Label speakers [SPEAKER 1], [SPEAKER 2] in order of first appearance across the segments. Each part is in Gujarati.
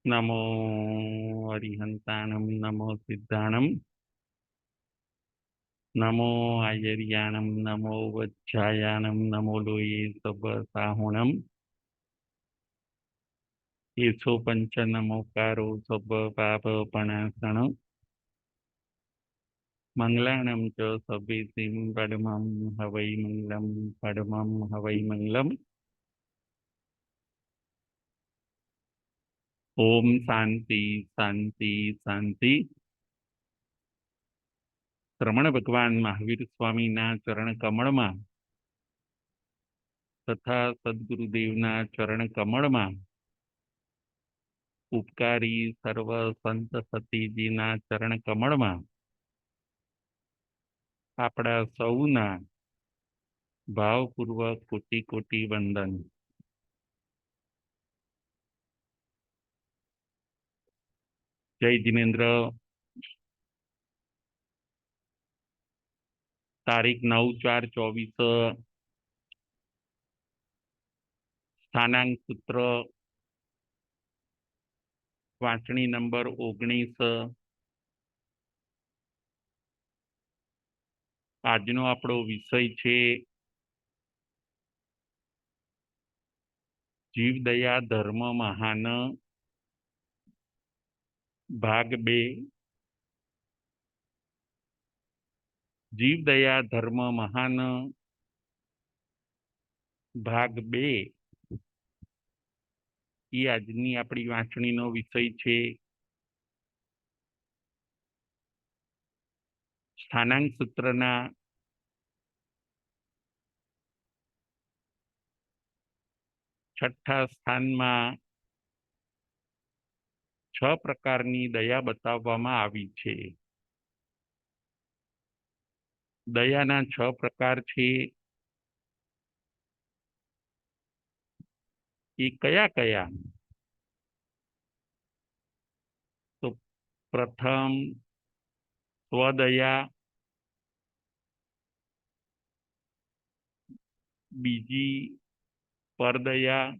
[SPEAKER 1] नमो अरिहंताणं नमो सिद्धाणं नमो आयर्याणं नमो वज्रायाणं नमो लोये सबसाहुणं येषो पंच नमोकारो सब पापपणासनं मंगलाणं च सभेसिं पद्मं हवै मंगलं पद्मं हवै मंगलम् ओम शांति शांति शांति। रमण भगवान महावीर स्वामी चरण कमल में तथा सद्गुरुदेवना चरण कमल में उपकारी सर्व संत सतीजीना चरण कमल में आपड़ा सौना भावपूर्वक कोटि कोटि वंदन। जय जिनेन्द्र। तारीख 9/4/24 स्थानांक सूत्र वाचनी नंबर 19। આજનો આપણો વિષય છે જીવ દયા ધર્મ મહાન ભાગ 2। જીવ દયા ધર્મ મહાન ભાગ 2 એ આજની આપણી વાંચણીનો વિષય છે। સ્થાનાંક સૂત્રના 6થા સ્થાનમાં 6 પ્રકારની દયા બતાવવામાં આવી છે। દયાના 6 પ્રકાર છે એ કયા કયા? તો પ્રથમ સ્વદયા, બીજી પરદયા,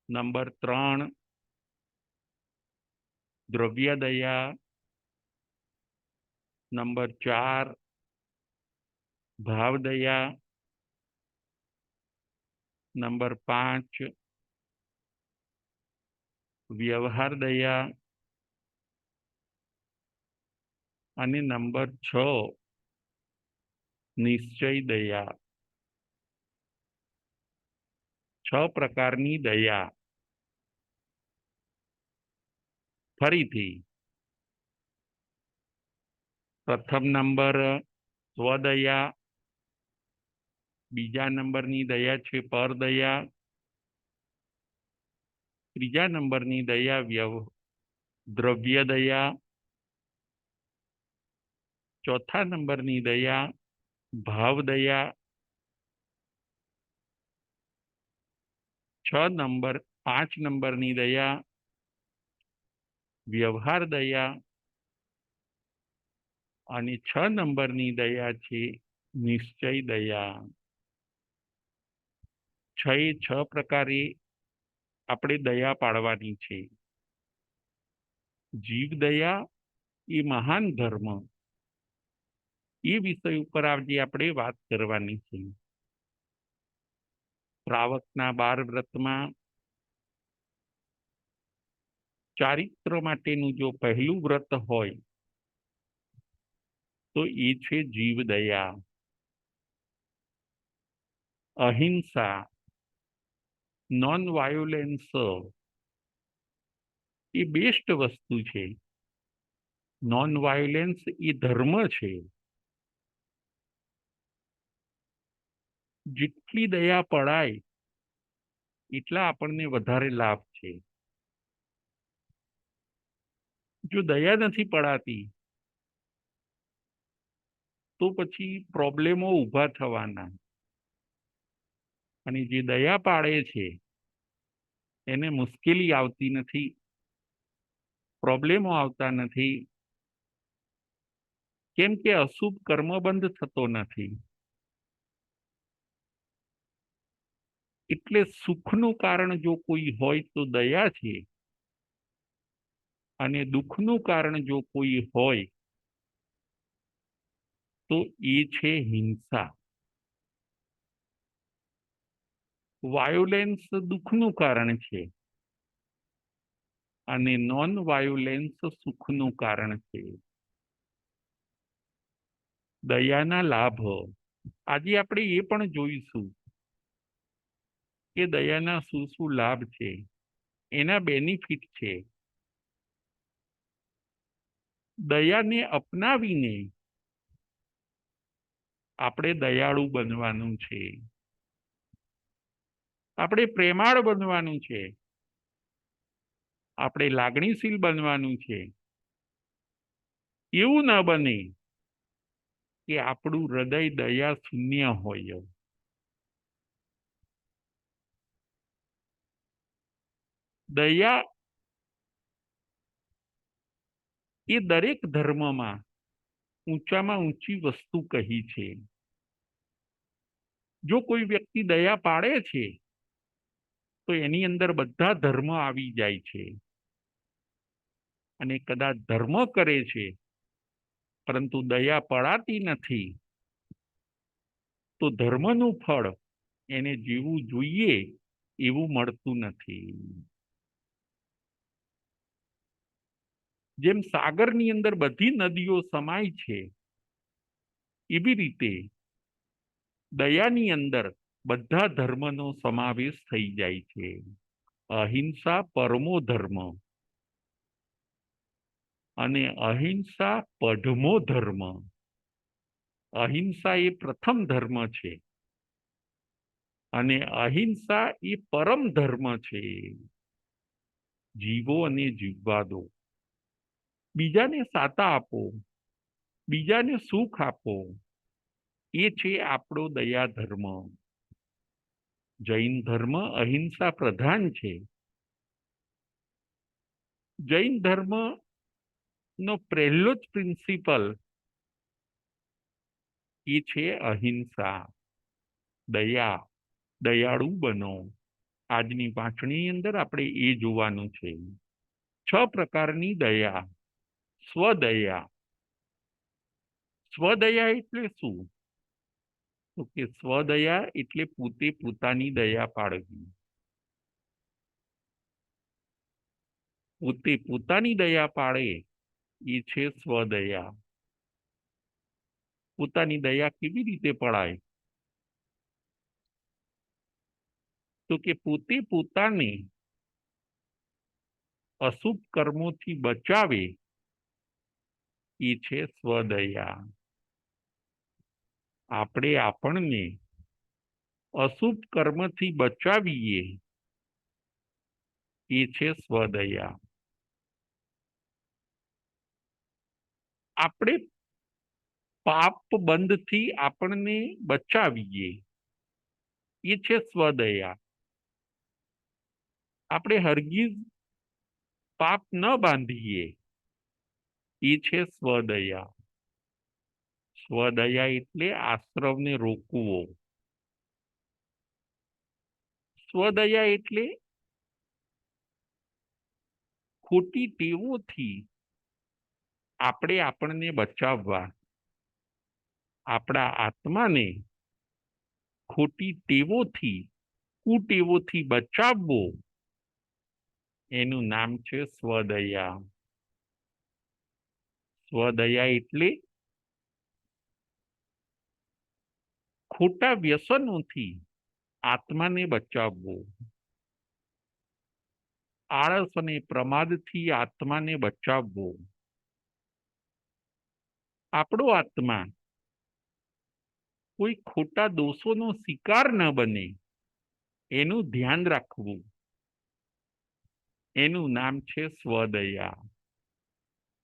[SPEAKER 1] નંબર 3 દ્રવ્ય દયા, નંબર 4 ભાવ દયા, નંબર 5 વ્યવહાર દયા અને નંબર 6 નિશ્ચય દયા। 6 પ્રકારની દયા। ફરીથી પ્રથમ નંબર સ્વદયા, બીજા નંબરની દયા છે પરદયા, ત્રીજા નંબરની દયા દ્રવ્ય દયા, ચોથા નંબરની દયા ભાવ દયા, 5 નંબરની દયા વ્યવહાર દયા અને 6 નંબરની દયા છે નિશ્ચય દયા। 6 પ્રકારે આપણે દયા પાડવાની છે। જીવ દયા એ મહાન ધર્મ, એ વિષય ઉપર આજે આપણે વાત કરવાની છે। શ્રાવકના 12 વ્રતમાં ચારિત્ર માટેનું જો પહેલું વ્રત હોય તો એ છે જીવ દયા। અહિંસા, નોન વાયોલેન્સ એ બેસ્ટ વસ્તુ છે। નોન વાયોલેન્સ એ ધર્મ છે। જેટલી દયા પડાય એટલા આપણને વધારે લાભ છે। જો દયા નથી પડાતી તો પછી પ્રોબ્લેમો ઊભા થવાના, અને જે દયા પાડે છે એને મુશ્કેલી આવતી નથી, પ્રોબ્લેમો આવતા નથી, કેમ કે અશુભ કર્મ બંધ થતો નથી। એટલે સુખનું કારણ જો કોઈ હોય તો દયા છે, અને દુઃખનું કારણ જો કોઈ હોય તો એ છે હિંસા. વાયોલેન્સ દુઃખનું કારણ છે અને નોન વાયોલેન્સ સુખનું કારણ છે. દયાના લાભ આજે આપણે એ પણ જોઈશું કે દયાના શું શું લાભ છે, એના બેનિફિટ છે. દયાને અપનાવીને આપણે દયાળુ બનવાનું છે, આપણે પ્રેમાળ બનવાનું છે, આપણે લાગણીશીલ બનવાનું છે. એવું ન બને કે આપણું હૃદય દયા શૂન્ય હોય. દયા એ દરેક ધર્મમાં ઊંચામાં ઊંચી વસ્તુ કહી છે. જો કોઈ વ્યક્તિ દયા પાડે છે તો એની અંદર બધા ધર્મ આવી જાય છે, અને કદાચ ધર્મ કરે છે પરંતુ દયા પડાતી નથી તો ધર્મનું ફળ એને જેવું જોઈએ એવું મળતું નથી. જેમ સાગરની અંદર બધી નદીઓ સમાય છે, એવી રીતે દયાની અંદર બધા ધર્મનો સમાવેશ થઈ જાય છે. અહિંસા પરમો ધર્મ અને અહિંસા પડમો ધર્મ. અહિંસા એ પ્રથમ ધર્મ છે અને અહિંસા એ પરમ ધર્મ છે. જીવો અને જીવવા દો, બીજાને સાતા આપો, બીજાને સુખ આપો, એ છે આપણો દયા ધર્મ. જૈન ધર્મ અહિંસા પ્રધાન છે. જૈન ધર્મ નો પહેલો જ પ્રિન્સિપલ એ છે અહિંસા, દયા, દયાળુ બનો. આજની વાંચણી અંદર આપણે એ જોવાનું છે. 6 પ્રકારની દયા. સ્વદયા. સ્વદયા એટલે શું? તો કે સ્વદયા એટલે પોતે પોતાની દયા પાડવી. પોતે પોતાની દયા પાડે એ છે સ્વદયા. પોતાની દયા કેવી રીતે પડાય? તો કે પોતે પોતાને અશુભ કર્મોથી બચાવે એ છે સ્વદયા. આપણે આપણને અશુભ કર્મથી બચાવીએ એ છે સ્વદયા. આપણે પાપ બંધથી આપણને બચાવીએ એ છે સ્વદયા. આપણે હરગીઝ પાપ ન બાંધીએ એ છે સ્વદયા. સ્વદયા એટલે આશ્રવને રોકવો. સ્વદયા એટલે ખોટી ટેવોથી આપણે આપણને બચાવવા, આપણા આત્માને ખોટી ટેવોથી, કુટેવોથી બચાવવો, એનું નામ છે સ્વદયા. સ્વદયા એટલે ખોટા વ્યસનોથી આત્માને બચાવવો, આળસ અને પ્રમાદથી આત્માને બચાવવો. આપણો આત્મા કોઈ ખોટા દોષોનો શિકાર ન બને એનું ધ્યાન રાખવું, એનું નામ છે સ્વદયા.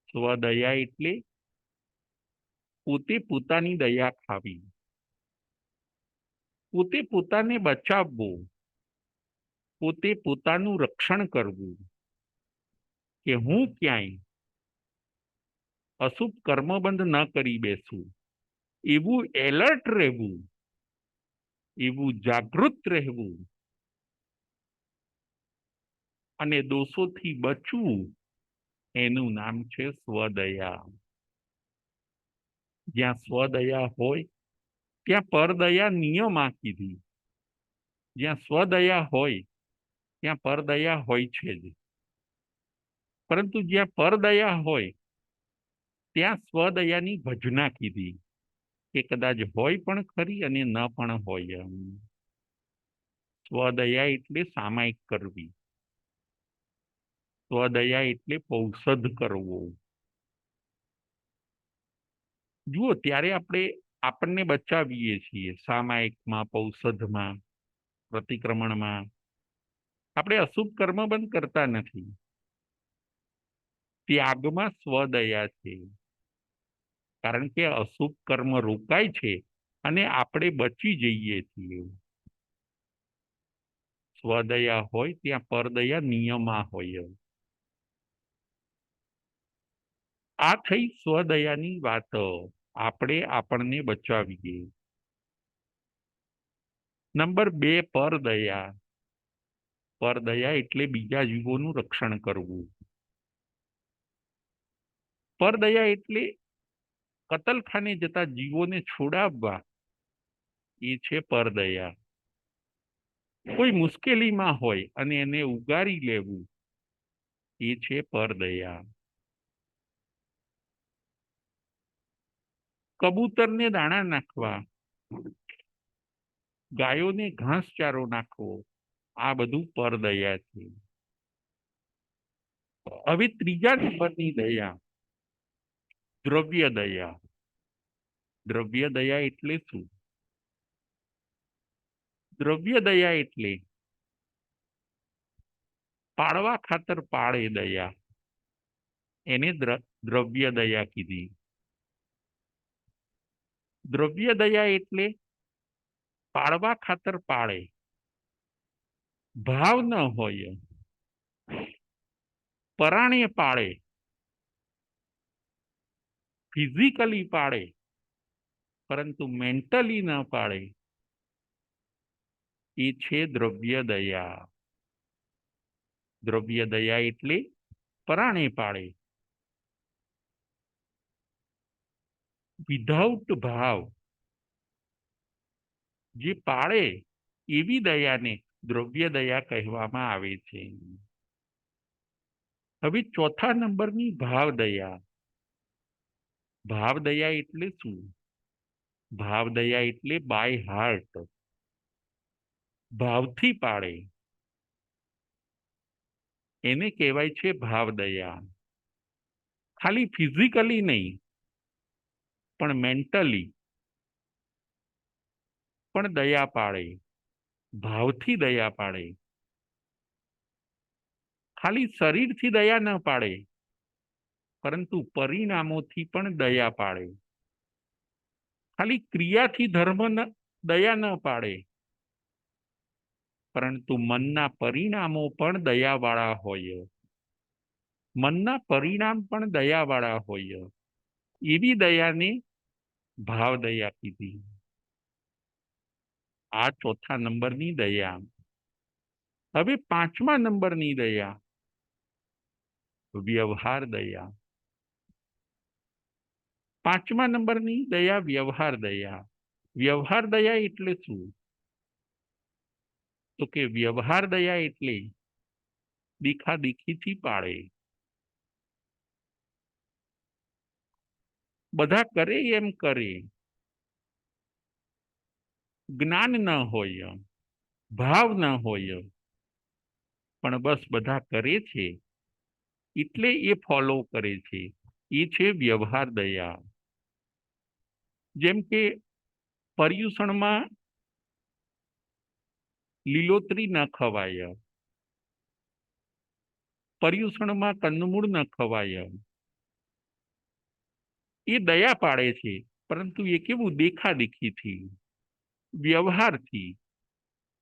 [SPEAKER 1] સ્વદયા એટલે પોતે પોતાની દયા ખાવી, પોતે પોતાને બચાવવું, પોતે પોતાનું રક્ષણ કરવું, કે હું ક્યાંય અશુભ કર્મબંધ ન કરી બેસું, એવું એલર્ટ રહેવું, એવું જાગૃત રહેવું, અને દોષોથી બચવું એનું નામ છે સ્વદયા. જ્યાં સ્વદયા હોય ત્યાં પરદયા નિયમા કીધી. જ્યાં સ્વદયા હોય ત્યાં પરદયા હોય છે જ, પરંતુ જ્યાં પરદયા હોય ત્યાં સ્વદયાની ભજના કીધી, કે કદાચ હોય પણ ખરી અને ન પણ હોય. સ્વદયા એટલે સામાયિક કરવી, સ્વદયા એટલે પૌષધ કરવો. જુઓ, ત્યારે આપણને બચાવીએ છીએ સામાયિકમાં, પૌષધમાં, પ્રતિક્રમણમાં. આપણે અશુભ કર્મ બંધ કરતા નથી. ત્યાગમાં સ્વદયા છે, કારણ કે અશુભ કર્મ રોકાય છે અને આપણે બચી જઈએ છીએ. સ્વદયા હોય ત્યાં પરદયા નિયમા હોય. આ થઈ સ્વદયાની વાત. આપણે આપણને બચાવીએ. નંબર 2, પરદયા. પરદયા એટલે બીજા જીવોનું રક્ષણ કરવું. પરદયા એટલે કતલખાને જતા જીવોને છોડાવવા, એ છે પરદયા. કોઈ મુશ્કેલીમાં હોય અને એને ઉગારી લેવું, એ છે પરદયા. કબૂતરને દાણા નાખવા, ગાયોને ઘાસચારો નાખવો, આ બધું પરદયા છે. હવે ત્રીજા નંબરની દયા, દ્રવ્ય દયા. દ્રવ્ય દયા એટલે શું? દ્રવ્ય દયા એટલે પાળવા ખાતર પાળે દયા, એને દ્રવ્ય દયા કીધી. દ્રવ્ય દયા એટલે પાળવા ખાતર પાળે, ભાવ ન હોય, પરાણે પાળે, ફિઝિકલી પાળે, પરંતુ મેન્ટલી ન પાળે, એ છે દ્રવ્ય દયા. દ્રવ્ય દયા એટલે પરાણે પાળે, વિધાઉટ ભાવ. જે પાળે એવી દયાને દ્રવ્ય દયા કહેવામાં આવે છે. હવે ચોથા નંબરની ભાવ દયા. ભાવ દયા એટલે શું? ભાવ દયા એટલે બાય હાર્ટ, ભાવથી પાળે, એને કહેવાય છે ભાવ દયા. ખાલી ફિઝિકલી નહીં, પણ મેન્ટલી પણ દયા પાળે, ભાવથી દયા પાળે. ખાલી શરીરથી દયા ન પાળે, પરંતુ પરિણામોથી પણ દયા પાળે. ખાલી ક્રિયાથી દયા ન પાળે, પરંતુ મનના પરિણામો પણ દયાવાળા હોય. મનના પરિણામ પણ દયાવાળા હોય. એવી દયાને ભાવ દયા કીધી. આ ચોથા નંબરની દયા. હવે પાંચમા નંબરની દયા, વ્યવહાર દયા. પાંચમા નંબરની દયા વ્યવહાર દયા. વ્યવહાર દયા એટલે શું? તો કે વ્યવહાર દયા એટલે દેખાદેખીથી પાળે. બધા કરે એમ કરે, જ્ઞાન ન હોય, ભાવ ન હોય, પણ બસ બધા કરે છે એટલે એ ફોલો કરે છે, એ છે વ્યવહાર દયા. જેમ કે પર્યુષણમાં લીલોતરી ન ખવાય, પર્યુષણમાં કંદમૂળ ન ખવાય, એ દયા પાડે છે, પરંતુ એ કેવું? દેખાદેખીથી, વ્યવહારથી.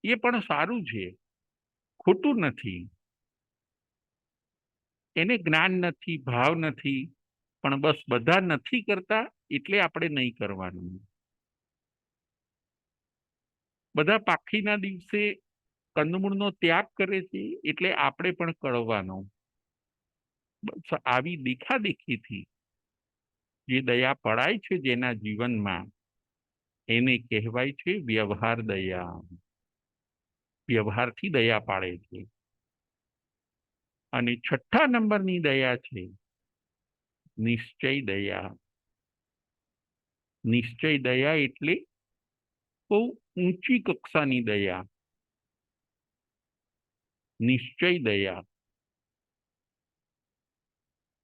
[SPEAKER 1] એ પણ સારું છે, ખોટું નથી. એને જ્ઞાન નથી, ભાવ નથી, પણ બસ બધા નથી કરતા એટલે આપણે નહીં કરવાનું. બધા પાખીના દિવસે કંદમૂળનો ત્યાગ કરે છે એટલે આપણે પણ કરવાનો. બસ આવી દેખાદેખીથી જે દયા પડાય છે જેના જીવનમાં, એને કહેવાય છે વ્યવહાર દયા. વ્યવહારથી દયા પાડે છે. અને છઠ્ઠા નંબરની દયા છે નિશ્ચય દયા. નિશ્ચય દયા એટલે બહુ ઊંચી કક્ષાની દયા. નિશ્ચય દયા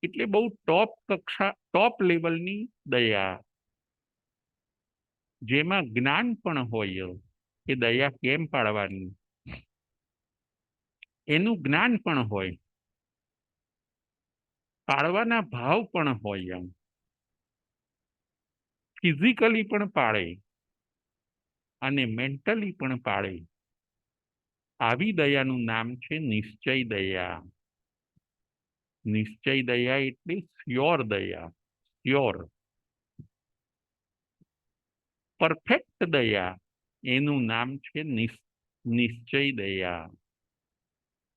[SPEAKER 1] એટલે બહુ ટોપ લેવલની દયા, જેમાં જ્ઞાન પણ હોય કે દયા કેમ પાડવાની, એનું જ્ઞાન પણ હોય, પાડવાના ભાવ પણ હોય, ફિઝિકલી પણ પાડે અને મેન્ટલી પણ પાડે. આવી દયાનું નામ છે નિશ્ચય દયા. નિશ્ચય દયા એટલે શ્યોર દયા, શ્યોર. પરફેક્ટ દયા એનું નામ છે નિશ્ચય દયા,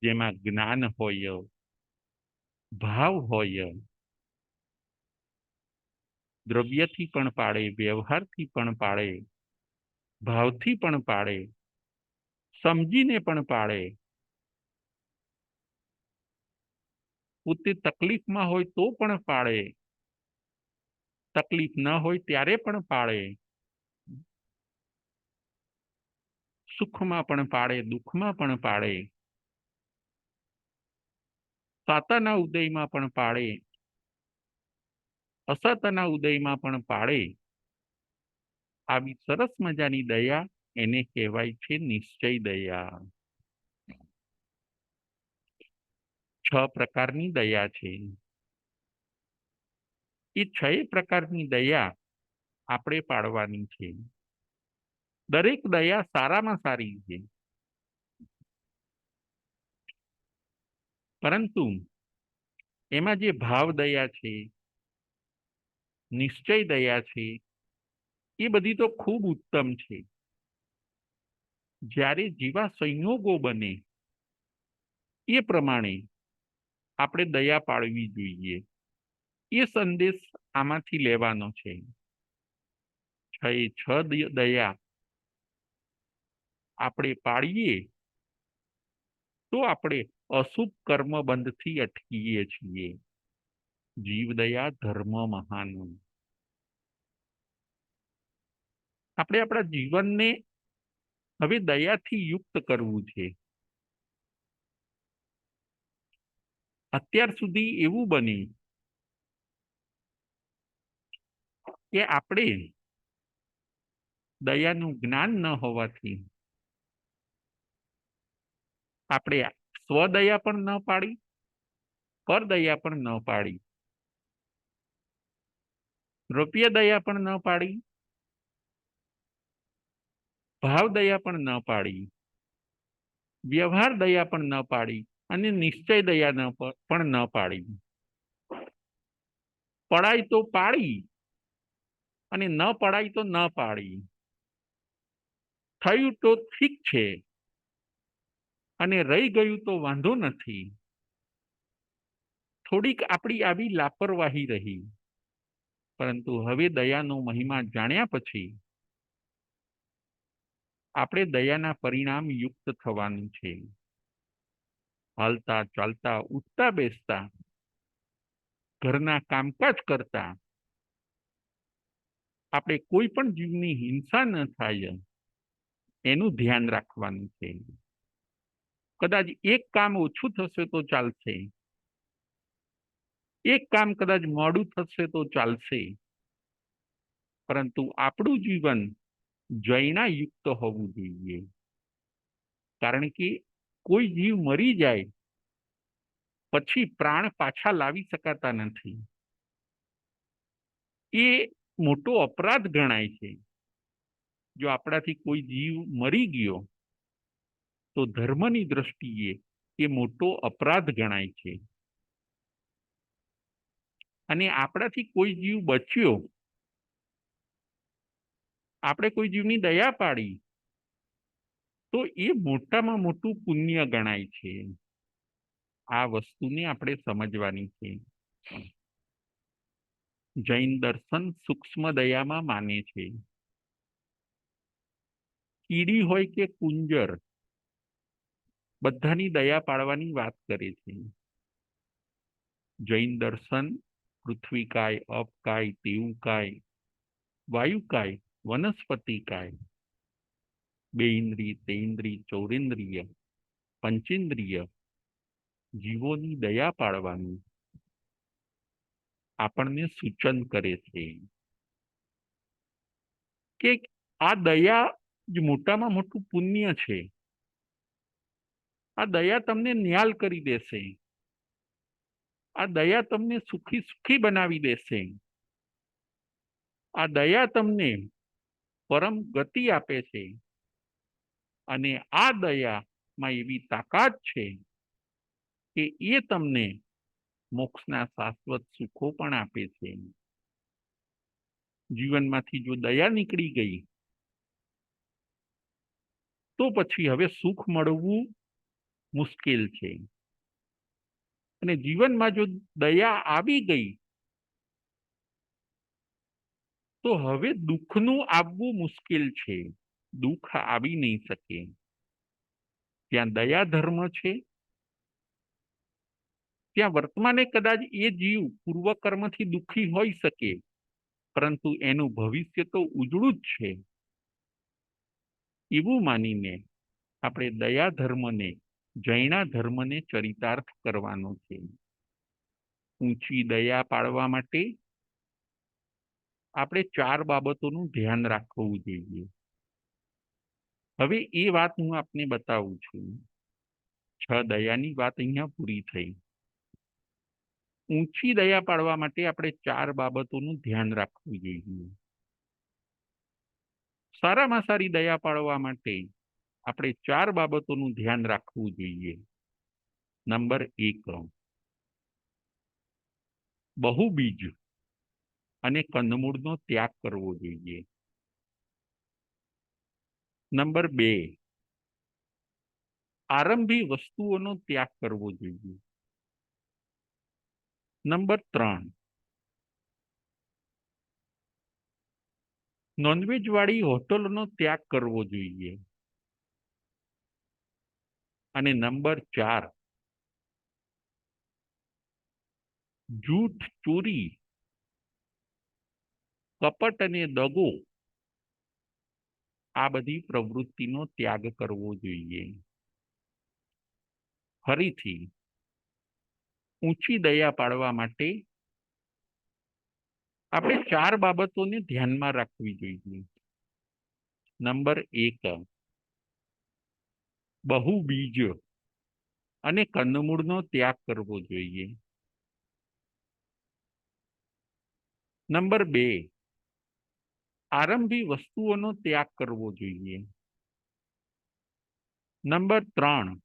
[SPEAKER 1] જેમાં જ્ઞાન હોય, ભાવ હોય, દ્રવ્યથી પણ પાડે, વ્યવહારથી પણ પાડે, ભાવથી પણ પાડે, સમજીને પણ પાડે. પોતે તકલીફમાં હોય તો પણ પાડે, તકલીફ ન હોય ત્યારે પણ પાડે, સુખમાં પણ પાડે, દુઃખમાં પણ પાડે, સાતાના ઉદયમાં પણ પાડે, અસતના ઉદયમાં પણ પાડે. આવી સરસ મજાની દયા એને કહેવાય છે નિશ્ચય દયા. 6 પ્રકારની દયા છે. એ 6 પ્રકારની દયા આપણે પાડવાની છે. દરેક દયા સારામાં સારી છે, પરંતુ એમાં જે ભાવ દયા છે, નિશ્ચય દયા છે, એ બધી તો ખૂબ ઉત્તમ છે. જ્યારે જેવા સંયોગો બને એ પ્રમાણે આપણે દયા પાડવી જોઈએ. એ સંદેશ આમાંથી લેવાનો છે. 6 દયા આપણે પાડીએ તો આપણે અશુભ કર્મ બંધથી અટકીએ છીએ. જીવ દયા ધર્મ મહાન. આપણે આપણા જીવનને હવે દયાથી યુક્ત કરવું છે. અત્યાર સુધી એવું બન્યું કે આપણે દયાનું જ્ઞાન ન હોવાથી આપણે સ્વદયા પણ ન પાડી, પરદયા પણ ન પાડી, દ્રવ્ય દયા પણ ન પાડી, ભાવ દયા પણ ન પાડી, વ્યવહાર દયા પણ ન પાડી અને નિશ્ચય દયા પણ ન પાડી. પડાય તો પાડી અને ન પડાય તો ન પાડી. થયું તો ઠીક છે અને રહી ગયું તો વાંધો નથી. થોડીક આપણી આવી લાપરવાહી રહી, પરંતુ હવે દયાનો મહિમા જાણ્યા પછી આપણે દયાના પરિણામ યુક્ત થવાનું છે. હાલતા ચાલતા, ઉઠતા બેસતા, ઘરના કામકાજ કરતા આપણે કોઈ પણ જીવની હિંસા ન થાય એનું ધ્યાન રાખવાનું છે. કદાચ એક કામ ઓછું થશે તો ચાલશે, એક કામ કદાચ મોડું થશે તો ચાલશે, પરંતુ આપણું જીવન જૈનાયુક્ત હોવું જોઈએ. કારણ કે કોઈ જીવ મરી જાય પછી પ્રાણ પાછા લાવી શકાતા નથી. એ મોટો અપરાધ ગણાય છે. જો આપણાથી કોઈ જીવ મરી ગયો તો ધર્મની દ્રષ્ટિએ એ મોટો અપરાધ ગણાય છે. અને આપણાથી કોઈ જીવ બચ્યો, આપણે કોઈ જીવની દયા પાડી તો એ મોટામાં મોટું પુણ્ય ગણાય છે. આ વસ્તુને આપણે સમજવાની છે. જૈન દર્શન સૂક્ષ્મ દયામાં માને છે. કીડી હોય કે કુંજર, બધાની દયા પાડવાની વાત કરે છે. જૈન દર્શન પૃથ્વીકાય, અપકાય, તેવુકાય, વાયુકાય, વનસ્પતિકાય, બે ઇન્દ્રિય, તેઇન્દ્રિય, ચૌરેન્દ્રિય, પંચેન્દ્રિય જીવોની દયા પાડવાનું આપણને સૂચન કરે છે કે આ દયા જ મોટામાં મોટું પુણ્ય છે. આ દયા તમને ન્યાલ કરી દેશે. આ દયા તમને સુખી સુખી બનાવી દેશે. આ દયા તમને પરમ ગતિ આપે છે. અને આ દયામાં એવી તાકાત છે કે એ તમને મોક્ષના શાશ્વત સુખો પણ આપે છે. જીવનમાંથી જો દયા નીકળી ગઈ તો પછી હવે સુખ મળવું મુશ્કેલ છે. અને જીવનમાં જો દયા આવી ગઈ તો હવે દુઃખનું આવવું મુશ્કેલ છે. દુઃખ આવી નહીં શકે. ત્યાં દયા ધર્મ છે, ત્યાં વર્તમાને કદાચ એ જીવ પૂર્વકર્મથી દુઃખી હોઈ શકે, પરંતુ એનું ભવિષ્ય તો ઉજળું જ છે. એવું માનીને આપણે દયા ધર્મને, જૈના ધર્મને ચરિતાર્થ કરવાનો છે. ઊંચી દયા પાડવા માટે આપણે 4 બાબતોનું ધ્યાન રાખવું જોઈએ. હવે એ વાત હું આપને બતાવું છું. 6 દયાની વાત અહીંયા પૂરી થઈ. ઊંચી દયા પાડવા માટે આપણે 4 બાબતોનું ધ્યાન રાખવું જોઈએ. સારામાં સારી દયા પાડવા માટે આપણે 4 બાબતોનું ધ્યાન રાખવું જોઈએ. નંબર 1, બહુબીજ અને કંદમૂળનો ત્યાગ કરવો જોઈએ. નંબર 2, આરંભી વસ્તુઓનો ત્યાગ કરવો જોઈએ. નંબર 3, નોનવેજ વાળી હોટલોનો ત્યાગ કરવો જોઈએ. અને નંબર 4, જૂઠ, ચોરી, કપટ અને દગો આ બધી પ્રવૃત્તિનો ત્યાગ કરવો જોઈએ. ફરીથી ઊંચી દયા પાડવા માટે આપણે 4 બાબતોને ધ્યાનમાં રાખવી જોઈએ. નંબર 1, બહુબીજ અને કંદમૂળનો ત્યાગ કરવો જોઈએ. નંબર 2, આરંભી વસ્તુઓનો ત્યાગ કરવો જોઈએ. નંબર 3,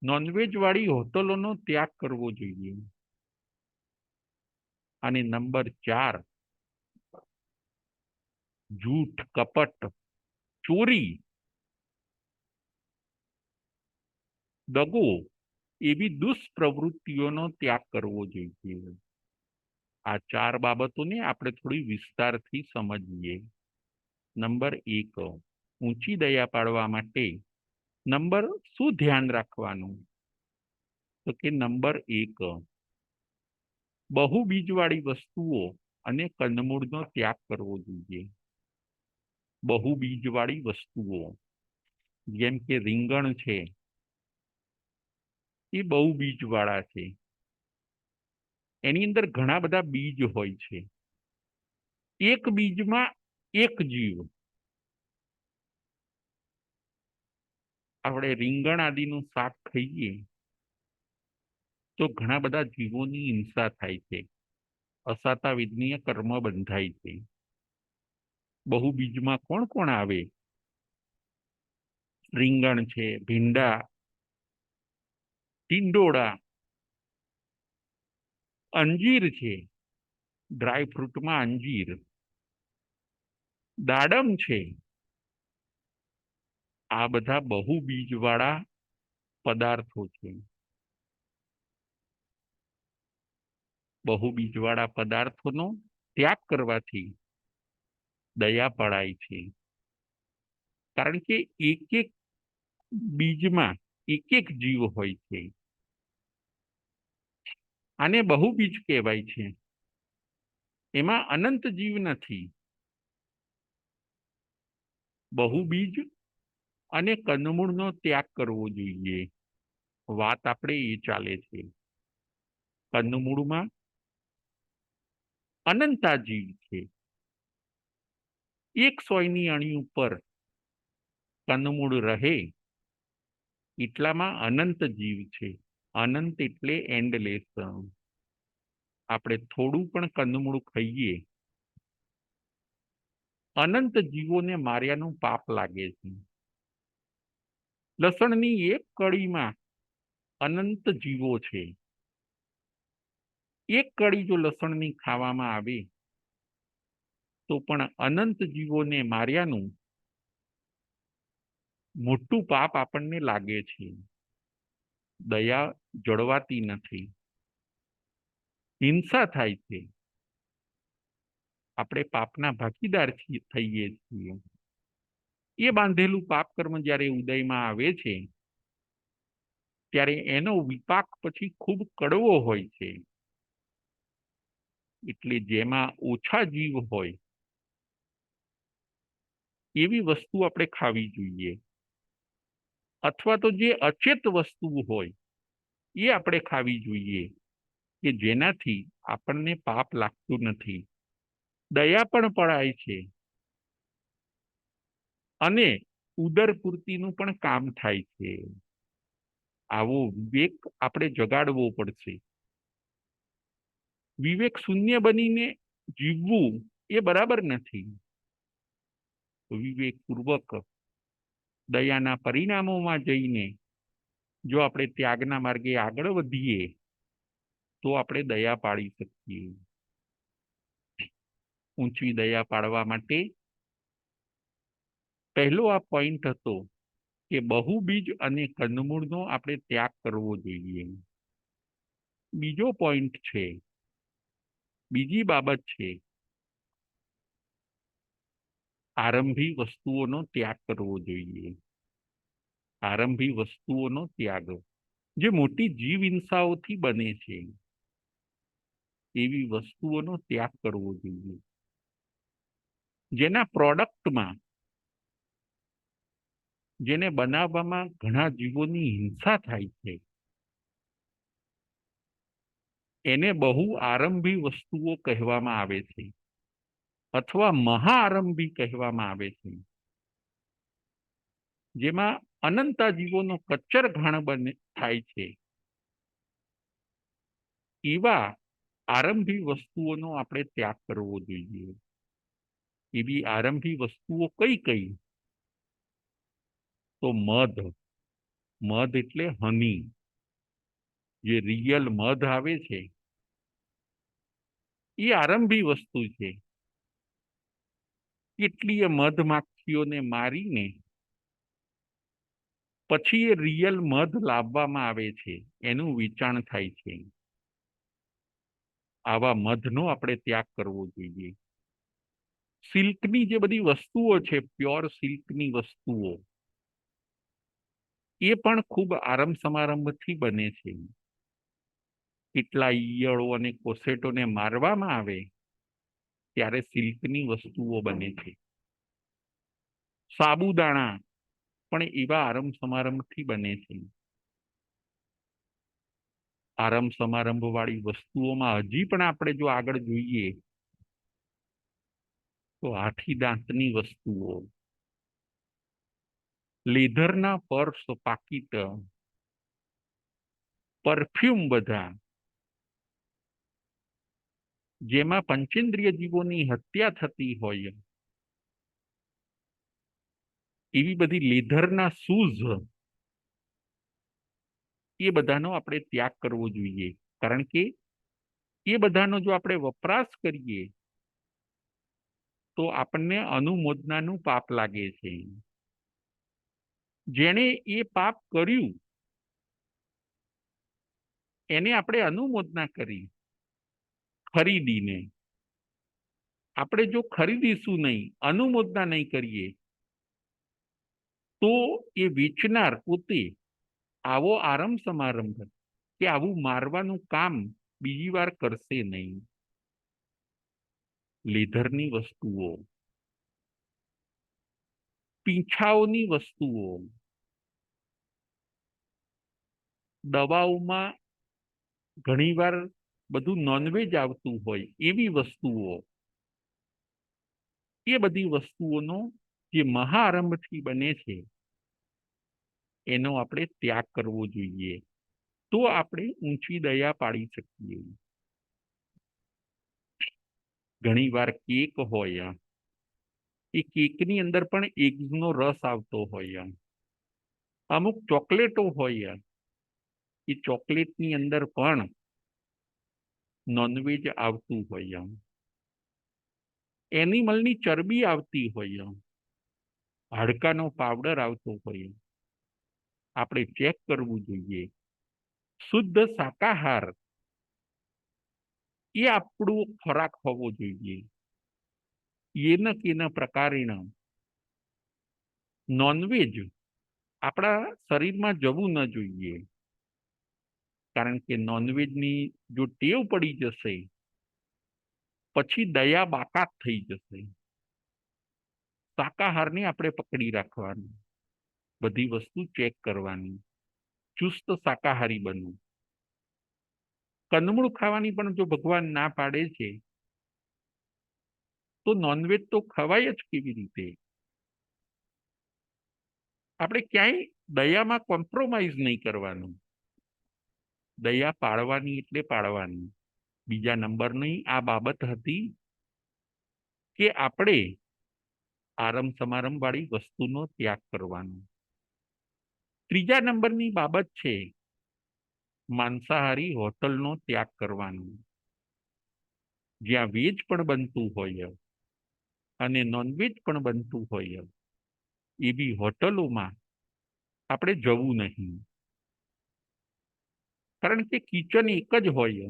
[SPEAKER 1] નોનવેજ વાળી હોટલોનો ત્યાગ કરવો જોઈએ. અને નંબર 4, જૂઠ, કપટ, ચોરી, દગો એવી દુષ્પ્રવૃત્તિઓનો ત્યાગ કરવો જોઈએ. આ 4 બાબતોને આપણે થોડી વિસ્તારથી સમજીએ. નંબર 1, ઊંચી દયા પાડવા માટે શું ધ્યાન રાખવાનું? તો કે નંબર 1, બહુબીજવાળી વસ્તુઓ અને કંદમૂળનો ત્યાગ કરવો જોઈએ. બહુબીજવાળી વસ્તુઓ જેમ કે રીંગણ છે, એ બહુબીજવાળા છે. એની અંદર ઘણા બધા બીજ હોય છે. એક બીજમાં એક જીવ. આપણે રીંગણ આદિનું શાક ખાઈએ તો ઘણા બધા જીવોની હિંસા થાય છે. અસાતા વિધનીય કર્મ બંધાય છે. બહુબીજમાં કોણ કોણ આવે? રીંગણ છે, ભીંડા, ટીંડોળા, અંજીર છે, ડ્રાય ફ્રૂટમાં અંજીર, દાડમ છે, આ બધા બહુ બીજવાળા પદાર્થો છે. બહુ બીજવાળા પદાર્થોનો ત્યાગ કરવાથી દયા પળાય છે. કારણ કે એક એક બીજમાં એક એક જીવ હોય છે. આને બહુ બીજ કહેવાય છે. એમાં અનંત જીવ નથી. બહુ બીજ અને કંદમૂળનો ત્યાગ કરવો જોઈએ. વાત આપણે એ ચાલે છે. કંદમૂળમાં અનંતા જીવ છે. એક સોયની અણી ઉપર કંદમૂળ રહે એટલામાં અનંત જીવ છે. અનંત એટલે એન્ડલેસ. આપણે થોડું પણ કંદમૂળ ખાઈએ અનંત જીવોને માર્યાનું પાપ લાગે છે. લસણની એક કળીમાં અનંત જીવો છે. એક કળી જો લસણની ખાવામાં આવે તો પણ અનંત જીવોને માર્યાનું મોટું પાપ આપણને લાગે છે. દયા જળવાતી નથી. હિંસા થાય છે. આપણે પાપના ભાગીદાર થઈએ છીએ. એ બાંધેલું પાપ કર્મ જ્યારે ઉદયમાં આવે છે ત્યારે એનો વિપાક પછી ખૂબ કડવો હોય છે. એટલે જેમાં ઓછા જીવ હોય એવી વસ્તુ આપણે ખાવી જોઈએ. અથવા તો જે અચેત વસ્તુ હોય એ આપણે ખાવી જોઈએ કે જેનાથી આપણને પાપ લાગતું નથી. દયા પણ પળાય છે અને ઉદર પૂર્તિનું પણ કામ થાય છે. આવો વિવેક આપણે જગાડવો પડશે. વિવેક શૂન્ય બનીને જીવવું એ બરાબર નથી. વિવેકપૂર્વક દયાના પરિણામોમાં જઈને જો આપણે ત્યાગના માર્ગે આગળ વધીએ તો આપણે દયા પાડી શકીએ. ઊંચી દયા પાડવા માટે પહેલો આ પોઈન્ટ હતો કે બહુબીજ અને કંદમૂળનો આપણે ત્યાગ કરવો જોઈએ. બીજો પોઈન્ટ છે, બીજી બાબત છે, આરંભી વસ્તુઓનો ત્યાગ કરવો જોઈએ. આરંભી વસ્તુઓનો ત્યાગ જે મોટી જીવ હિંસાઓથી બને છે એવી વસ્તુઓનો ત્યાગ કરવો જોઈએ. જેના પ્રોડક્ટમાં જેને બનાવવામાં ઘણા જીવોની હિંસા થાય છે એને બહુ આરંભી વસ્તુઓ કહેવામાં આવે છે અથવા મહાઆરંભી કહેવામાં આવે છે. જેમાં અનંતા જીવોનો કચ્ચર ઘાણ થાય છે એવા આરંભી વસ્તુઓનો આપણે ત્યાગ કરવો જોઈએ. એવી આરંભી વસ્તુઓ કઈ કઈ? તો મધ. મધ એટલે હની. જે રિયલ મધ આવે છે એ આરંભી વસ્તુ છે. કેટલીય મધમાખીઓને મારીને પછી એ રિયલ મધ લાવવામાં આવે છે, એનું વેચાણ થાય છે. આવા મધનો આપણે ત્યાગ કરવો જોઈએ. સિલ્કની જે બધી વસ્તુઓ છે, પ્યોર સિલ્કની વસ્તુઓ, એ પણ ખૂબ આરંભ સમારંભથી બને છે. કેટલા ઈયળો અને કોસેટોને મારવામાં આવે ત્યારે સિલ્કની વસ્તુઓ બને છે. સાબુદાણા પણ એવા આરંભ સમારંભથી બને છે. આરંભ સમારંભ વાળી વસ્તુઓમાં હજી પણ આપણે જો આગળ જોઈએ તો હાથી દાંતની વસ્તુઓ, લેધરના પર્સ, પાકીટ, પરફ્યુમ, બધા જેમાં પંચેન્દ્રિય જીવોની હત્યા થતી હોય એવી બધી લેધરના શૂઝ, એ બધાનો આપણે ત્યાગ કરવો જોઈએ. કારણ કે એ બધાનો જો આપણે વપરાશ કરીએ તો આપણને અનુમોદનાનું પાપ લાગે છે. જેણે એ પાપ કર્યું એને આપણે અનુમોદના કરી ખરીદીને. આપણે જો ખરીદીશું નહીં, અનુમોદના નહીં કરીએ, તો એ વેચનાર પોતે આવો આરંભ સમારંભ કે આવું મારવાનું કામ બીજી વાર કરશે નહીં. લેધરની વસ્તુઓ, પીંછાઓની વસ્તુઓ, દવાઓમાં ઘણીવાર બધું નોનવેજ આવતું હોય એવી વસ્તુઓ, એ બધી વસ્તુઓનો જે મહાઆરંભથી બને છે એનો આપણે ત્યાગ કરવો જોઈએ, તો આપણે ઊંચી દયા પાડી શકીએ. ઘણીવાર કેક હોય, એ કેકની અંદર પણ એગ્સનો રસ આવતો હોય. અમુક ચોકલેટો હોય, એ ચોકલેટની અંદર પણ નોનવેજ આવતું હોય. એનિમલની ચરબી આવતી હોય, હાડકાનો પાવડર આવતો હોય. આપણે ચેક કરવું જોઈએ. શુદ્ધ શાકાહાર એ આપણો ખોરાક હોવો જોઈએ. એન કેન પ્રકારેણ નોનવેજ આપણા શરીરમાં જવું ન જોઈએ, કારણ કે નોનવેજની જો ટેવ પડી જશે પછી દયા બાકાત થઈ જશે. શાકાહારને આપણે પકડી રાખવાનું, બધી વસ્તુ ચેક કરવાની, ચુસ્ત શાકાહારી બનવું. કંદમૂળ ખાવાની પણ જો ભગવાન ના પાડે છે તો નોનવેજ તો ખવાય જ કેવી રીતે? આપણે ક્યાંય દયામાં કોમ્પ્રોમાઇઝ નહીં કરવાનું. દયા પાડવાની એટલે પાડવાની. બીજા નંબરની આ બાબત હતી કે આપણે આરંભ સમારંભ વાળી વસ્તુનો ત્યાગ કરવાનો. ત્રીજા નંબરની બાબત છે માંસાહારી હોટલનો ત્યાગ કરવાનો. જ્યાં વેજ પણ બનતું હોય અને નોનવેજ પણ બનતું હોય એવી હોટલોમાં આપણે જવું નહીં, કારણ કે કિચન એક જ હોય.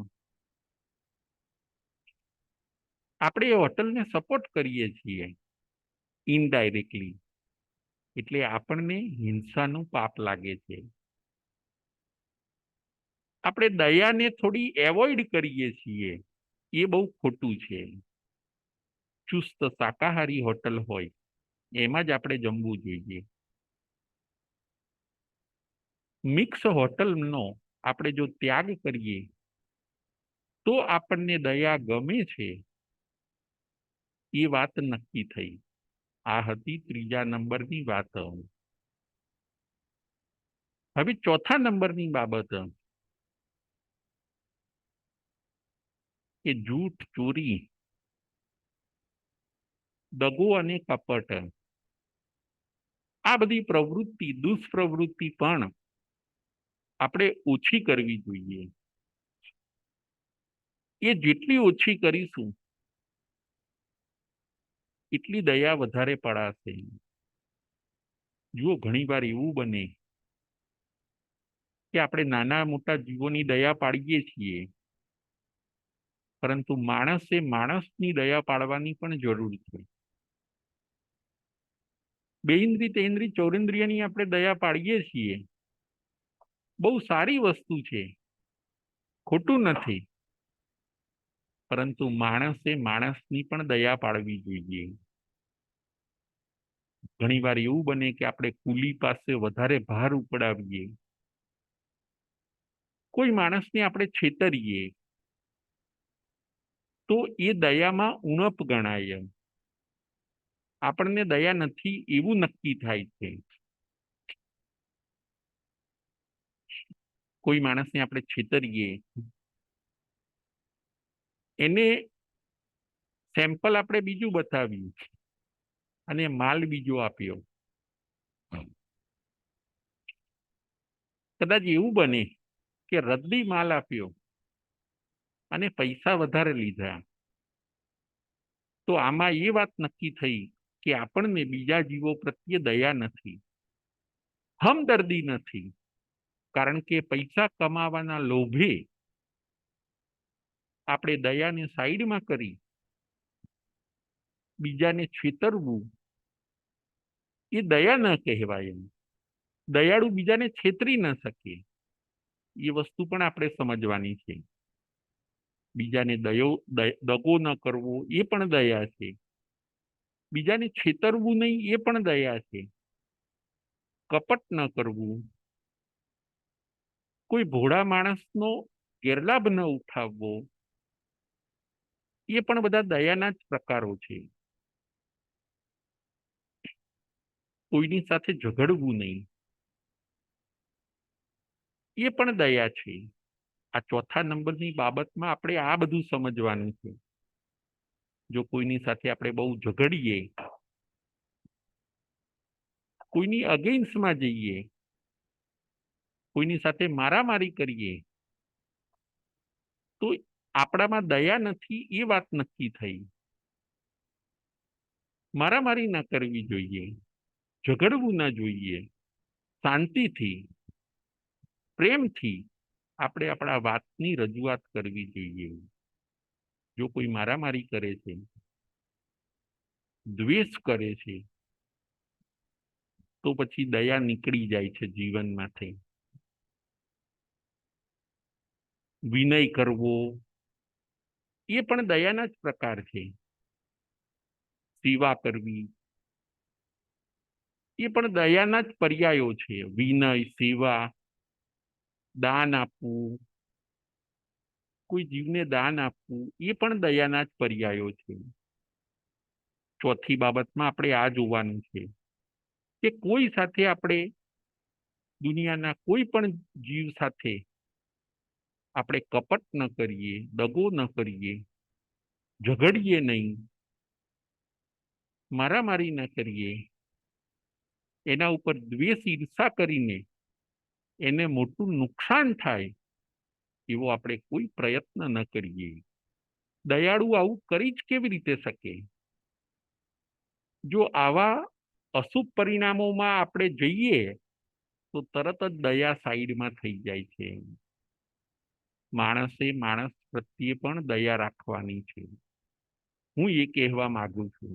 [SPEAKER 1] આપણે એ હોટલને સપોર્ટ કરીએ છીએ ઇનડાયરેક્ટલી, એટલે આપણને હિંસાનું પાપ લાગે છે. આપણે દયાને થોડી એવોઇડ કરીએ છીએ, એ બહુ ખોટું છે. ચુસ્ત શાકાહારી હોટલ હોય એમાં જ આપણે જમવું જોઈએ. મિક્સ હોટલનો આપણે જો ત્યાગ કરીએ તો આપણને દયા ગમે છે, એ વાત નક્કી થઈ. આ હતી ત્રીજા નંબરની વાત. હવે ચોથા નંબરની બાબત કે જૂઠ, ચોરી, દગો અને કપટ, આ બધી પ્રવૃત્તિ, દુષ્પ્રવૃત્તિ પણ આપણે ઓછી કરવી જોઈએ. એ જેટલી ઓછી કરીશું એટલી દયા વધારે પડાશે. જુઓ, ઘણીવાર એવું બને કે આપણે નાના મોટા જીવોની દયા પાડીએ છીએ, પરંતુ માણસે માણસની દયા પાડવાની પણ જરૂર છે. બેઇન્દ્રિય, તેન્દ્રિય, ચૌરેન્દ્રિયની આપણે દયા પાડીએ છીએ, બહુ સારી વસ્તુ છે, ખોટું નથી, પરંતુ માણસે માણસની પણ દયા પાડવી જોઈએ. ઘણીવાર એવું બને કે આપણે કુલી પાસે વધારે ભાર ઉપડાવીએ, કોઈ માણસને આપણે છેતરીએ, તો એ દયામાં ઉણપ ગણાય. આપણને દયા નથી એવું નક્કી થાય છે. કોઈ માણસને આપણે છેતરીએ, એને સેમ્પલ આપણે બીજું બતાવ્યું અને માલ બીજો આપ્યો. કદાચ એવું બને કે રદ્દી માલ આપ્યો અને પૈસા વધારે લીધા, તો આમાં એ વાત નક્કી થઈ કે આપણને બીજા જીવો પ્રત્યે દયા નથી. હમદર્દી નથી, કારણ કે પૈસા કમાવાના લોભે આપણે દયાને સાઈડમાં કરી બીજાને છેતરવું એ દયા ન કહેવાય. એમ દયાળુ બીજાને છેતરી ન શકે, એ વસ્તુ પણ આપણે સમજવાની છે. બીજાને દગો ન કરવો એ પણ દયા છે. બીજાને છેતરવું નહીં એ પણ દયા છે. કપટ ન કરવું, કોઈ ભોળા માણસનો ગેરલાભ ન ઉઠાવવો, એ પણ બધા દયાના જ પ્રકારો છે. કોઈની સાથે ઝઘડવું નહીં, એ પણ દયા છે. આ ચોથા નંબરની બાબતમાં આપણે આ બધું સમજવાનું છે. જો કોઈની સાથે આપણે બહુ ઝઘડીએ, કોઈની અગેન્સ્ટમાં જઈએ, કોઈની સાથે મારામારી કરીએ, તો આપણામાં દયા નથી એ વાત નક્કી થઈ. મારામારી ના કરવી જોઈએ, ઝઘડવું ના જોઈએ. શાંતિથી, પ્રેમથી આપણે આપણા વાતની રજૂઆત કરવી જોઈએ. જો કોઈ મારામારી કરે છે, દ્વેષ કરે છે, તો પછી દયા નીકળી જાય છે જીવનમાંથી. વિનય કરવો એ પણ દયાના જ પ્રકાર છે. સેવા કરવી એ પણ દયાના જ પર્યાયો છે. વિનય, સેવા, દાન આપવું, કોઈ જીવને દાન આપવું એ પણ દયાના જ પર્યાયો છે. ચોથી બાબતમાં આપણે આ જોવાનું છે કે કોઈ સાથે આપણે, દુનિયાના કોઈ પણ જીવ સાથે આપણે કપટ ન કરીએ, દગો ન કરીએ, ઝઘડીએ નહીં, મારામારી ન કરીએ, એના ઉપર દ્વેષ, ઈર્ષા કરીને એને મોટું નુકસાન થાય એવો આપણે કોઈ પ્રયત્ન ન કરીએ. દયાળુ આવું કરી જ કેવી રીતે શકે? જો આવા અશુભ પરિણામોમાં આપણે જઈએ તો તરત જ દયા સાઈડમાં થઈ જાય છે. માણસે માણસ પ્રત્યે પણ દયા રાખવાની છે. હું એ કહેવા માંગુ છું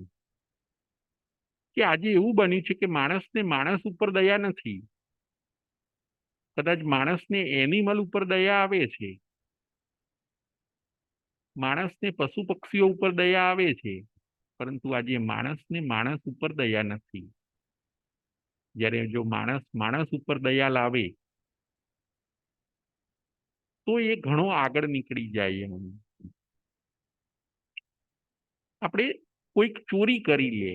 [SPEAKER 1] કે આજે એવું બન્યું છે કે માણસને માણસ ઉપર દયા નથી. કદાચ માણસને એનિમલ ઉપર દયા આવે છે, માણસને પશુ પક્ષીઓ ઉપર દયા આવે છે, પરંતુ આજે માણસને માણસ ઉપર દયા નથી. જ્યારે જો માણસ માણસ ઉપર દયા લાવે તો એ ઘણો આગળ નીકળી જાય. એમ આપણે કોઈક ચોરી કરી લે,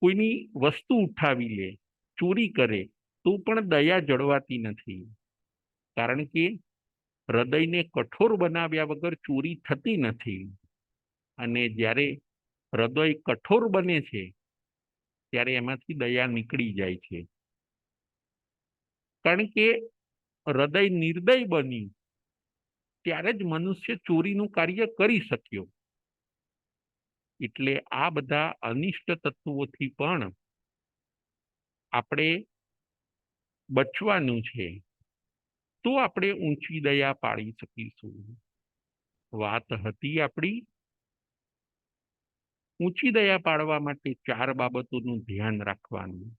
[SPEAKER 1] કોઈની વસ્તુ ઉઠાવી લે, ચોરી કરે, તો પણ દયા જળવાતી નથી. કારણ કે હૃદયને કઠોર બનાવ્યા વગર ચોરી થતી નથી. અને જ્યારે હૃદય કઠોર બને છે ત્યારે એમાંથી દયા નીકળી જાય છે. કારણ કે હૃદય નિર્દય બન્યું ત્યારે જ મનુષ્ય ચોરીનું કાર્ય કરી શક્યો. એટલે આ બધા અનિષ્ટ તત્વોથી પણ આપણે બચવાનું છે, તો આપણે ઊંચી દયા પાડી શકીશું. વાત હતી આપણી ઊંચી દયા પાડવા માટે 4 બાબતોનું ધ્યાન રાખવાનું.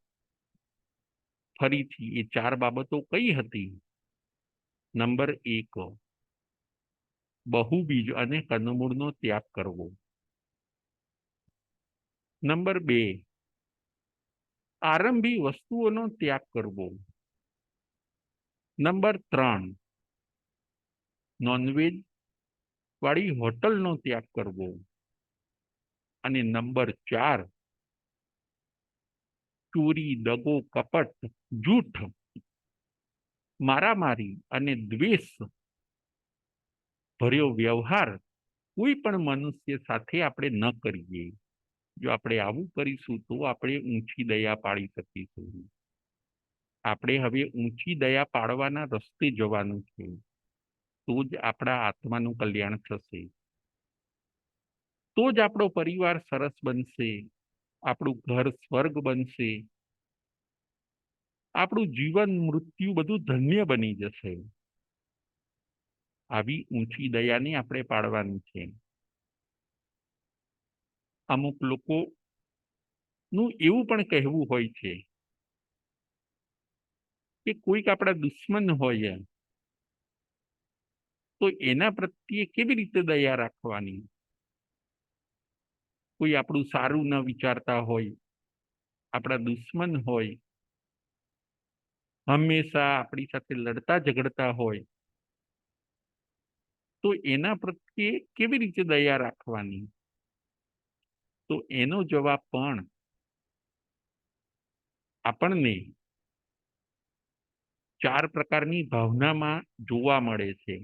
[SPEAKER 1] ફરીથી એ 4 બાબતો કઈ હતી? નંબર 1, બહુબીજ અને કંદમૂળનો ત્યાગ કરવો. નંબર 2, આરંભી વસ્તુઓનો ત્યાગ કરવો. નંબર 3, નોનવેજ વાળી હોટલનો ત્યાગ કરવો. અને નંબર 4, ચોરી, દગો, કપટ, જૂઠ, મારામારી અને દ્વેષ ભર્યો વ્યવહાર કોઈ પણ મનુષ્ય સાથે આપણે ન કરીએ. જો આપણે આવું કરીશું તો આપણે ઊંચી દયા પાડી શકીશું. આપણે હવે ઊંચી દયા પાડવાના રસ્તે જવાનું છે, તો જ આપણા આત્માનું કલ્યાણ થશે. તો જ આપણો પરિવાર સરસ બનશે, આપણું ઘર સ્વર્ગ બનશે, આપણું જીવન મૃત્યુ બધું ધન્ય બની જશે. આવી ઊંચી દયાની આપણે પાડવાની છે. અમુક લોકોનું એવું પણ કહેવું હોય છે કે કોઈક આપણા દુશ્મન હોય તો એના પ્રત્યે કેવી રીતે દયા રાખવાની. કોઈ આપણું સારું ન વિચારતા હોય, આપણા દુશ્મન હોય, હંમેશા આપણી સાથે લડતા ઝઘડતા હોય, તો એના પ્રત્યે કેવી રીતે દયા રાખવાની. તો એનો જવાબ પણ આપણને 4 પ્રકારની ભાવનામાં જોવા મળે છે.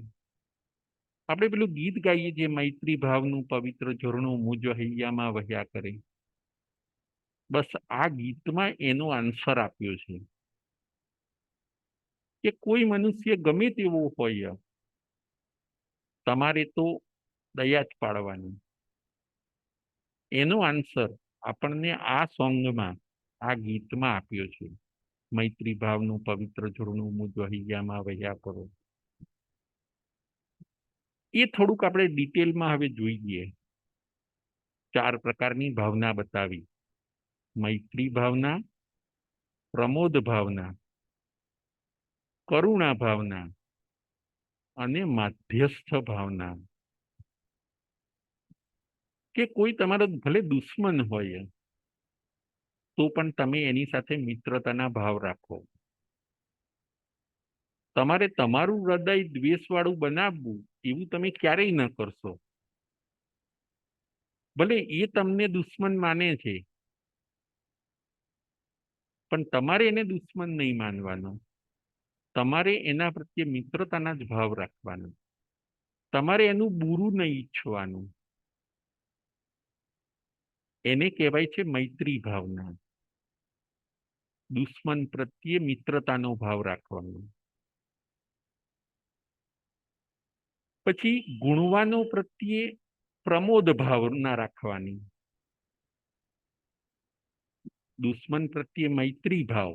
[SPEAKER 1] આપણે પેલું ગીત ગાઈએ છીએ, મૈત્રી ભાવનું પવિત્ર ઝરણું મુજ હૈયામાં વહ્યા કરે. બસ આ ગીતમાં એનો આન્સર આપ્યો છે કે કોઈ મનુષ્ય ગમે તેવો હોય, તમારે તો દયા જ પાડવાની. એનો આન્સર આપણને આ સોંગમાં, આ ગીતમાં આપ્યો છે. મૈત્રી ભાવનું પવિત્ર ઝરણું મુજ હૈયામાં વહ્યા કરો. એ થોડુંક આપણે ડિટેલમાં હવે જોઈએ. 4 પ્રકારની ભાવના બતાવી: મૈત્રી ભાવના, પ્રમોદ ભાવના, કરુણા ભાવના અને માધ્યસ્થ ભાવના. કે કોઈ તમારો ભલે દુશ્મન હોય તો પણ તમે એની સાથે મિત્રતાના ભાવ રાખો. તમારે તમારું હૃદય દ્વેષવાળું બનાવવું એવું તમે ક્યારેય ન કરશો. ભલે એ તમને દુશ્મન માને છે, પણ તમારે એને દુશ્મન નહીં માનવાનો. તમારે એના પ્રત્યે મિત્રતાના જ ભાવ રાખવાનો. તમારે એનું બુરું નહીં ઈચ્છવાનું. એને કહેવાય છે મૈત્રી ભાવના. દુશ્મન પ્રત્યે મિત્રતાનો ભાવ રાખવાનો. પછી ગુણવાનો પ્રત્યે પ્રમોદ ભાવના રાખવાની. દુશ્મન પ્રત્યે મૈત્રી ભાવ,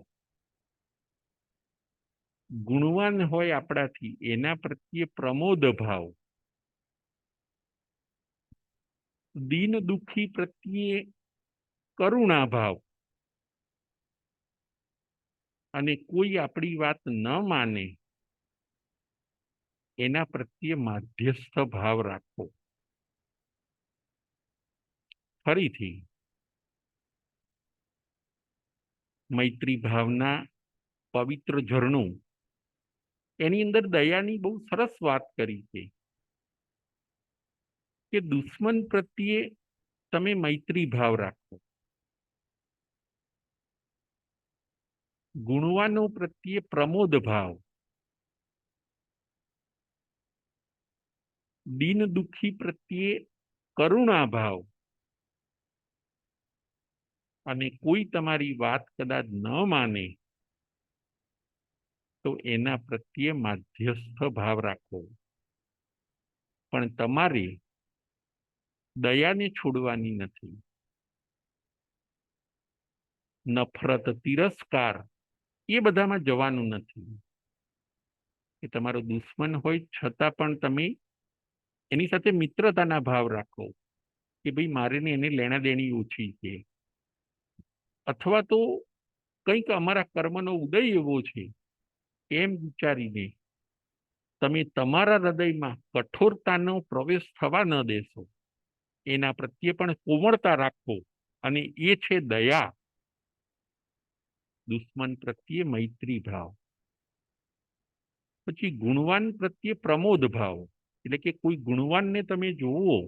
[SPEAKER 1] ગુણવાન હોય આપણાથી એના પ્રત્યે પ્રમોદ ભાવ, દીન દુઃખી પ્રત્યે કરુણા ભાવ, અને કોઈ આપણી વાત ન માને એના પ્રત્યે માધ્યસ્થ ભાવ રાખવો. ફરીથી, મૈત્રી ભાવના પવિત્ર ઝરણું, એની અંદર દયાની બહુ સરસ વાત કરી છે કે દુશ્મન પ્રત્યે તમે મૈત્રી ભાવ રાખો. ગુણવાનો પ્રત્યે પ્રમોદ ભાવ, દીન દુઃખી પ્રત્યે કરુણા ભાવ, અને કોઈ તમારી વાત કદાચ ન માને તો એના પ્રત્યે માધ્યસ્થ ભાવ રાખો. પણ તમારે દયાને છોડવાની નથી. નફરત, તિરસ્કાર એ બધામાં જવાનું નથી. કે તમારો દુશ્મન હોય છતાં પણ તમે એની સાથે મિત્રતાના ભાવ રાખો કે ભાઈ મારે ને એને લેણા દેણી ઓછી છે, અથવા તો કંઈક અમારા કર્મનો ઉદય એવો છે એમ વિચારીને તમે તમારા હૃદયમાં કઠોરતાનો પ્રવેશ થવા ન દેશો. એના પ્રત્યે પણ કોમળતા રાખો, અને એ છે દયા. દુશ્મન પ્રત્યે મૈત્રી ભાવ. પછી ગુણવાન પ્રત્યે પ્રમોદ ભાવ, એટલે કે કોઈ ગુણવાનને તમે જોવો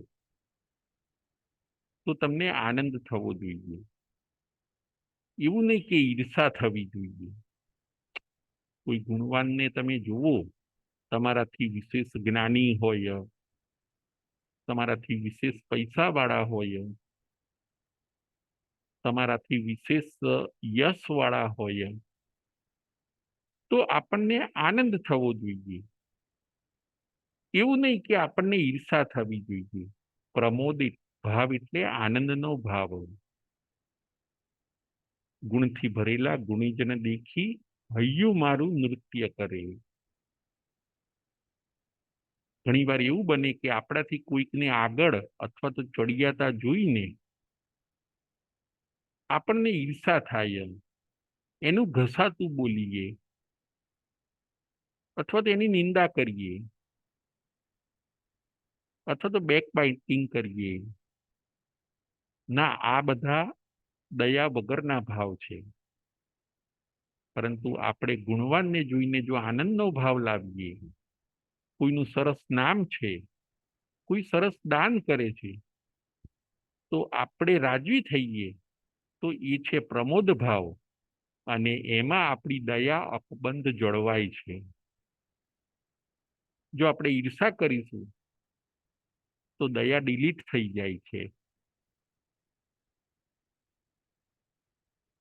[SPEAKER 1] તો તમને આનંદ થવો જોઈએ. એવું નહીં કે ઈર્ષા થવી જોઈએ. કોઈ ગુણવાનને તમે જુઓ, તમારાથી વિશેષ જ્ઞાની હોય, તમારાથી વિશેષ પૈસાવાળા હોય, તમારાથી વિશેષ યશવાળા હોય, તો આપણને આનંદ થવો જોઈએ. એવું નહીં કે આપણને ઈર્ષા થવી જોઈએ. પ્રમોદિત ભાવ એટલે આનંદનો ભાવ. ગુણથી ભરેલા ગુણીજન દેખી હૈયું મારું નૃત્ય કરે. ઘણી વાર એવું બને કે આપણાથી કોઈકને આગળ અથવા તો ચડિયાતા જોઈને આપણને ઈર્ષા થાય, એનું ઘસાતું બોલીએ અથવા તો એની નિંદા કરીએ અથવા તો બેક બાઇટિંગ કરીએ. ના, આ બધા દયા વગરના ભાવ છે. પરંતુ આપણે ગુણવાનને જોઈને જો આનંદનો ભાવ લાવીએ, કોઈનું સરસ નામ છે, કોઈ સરસ દાન કરે છે, તો આપણે રાજી થઈએ, તો એ છે પ્રમોદ ભાવ, અને એમાં આપણી દયા અકબંધ જળવાય છે. જો આપણે ઈર્ષા કરીશું તો દયા ડિલીટ થઈ જાય છે.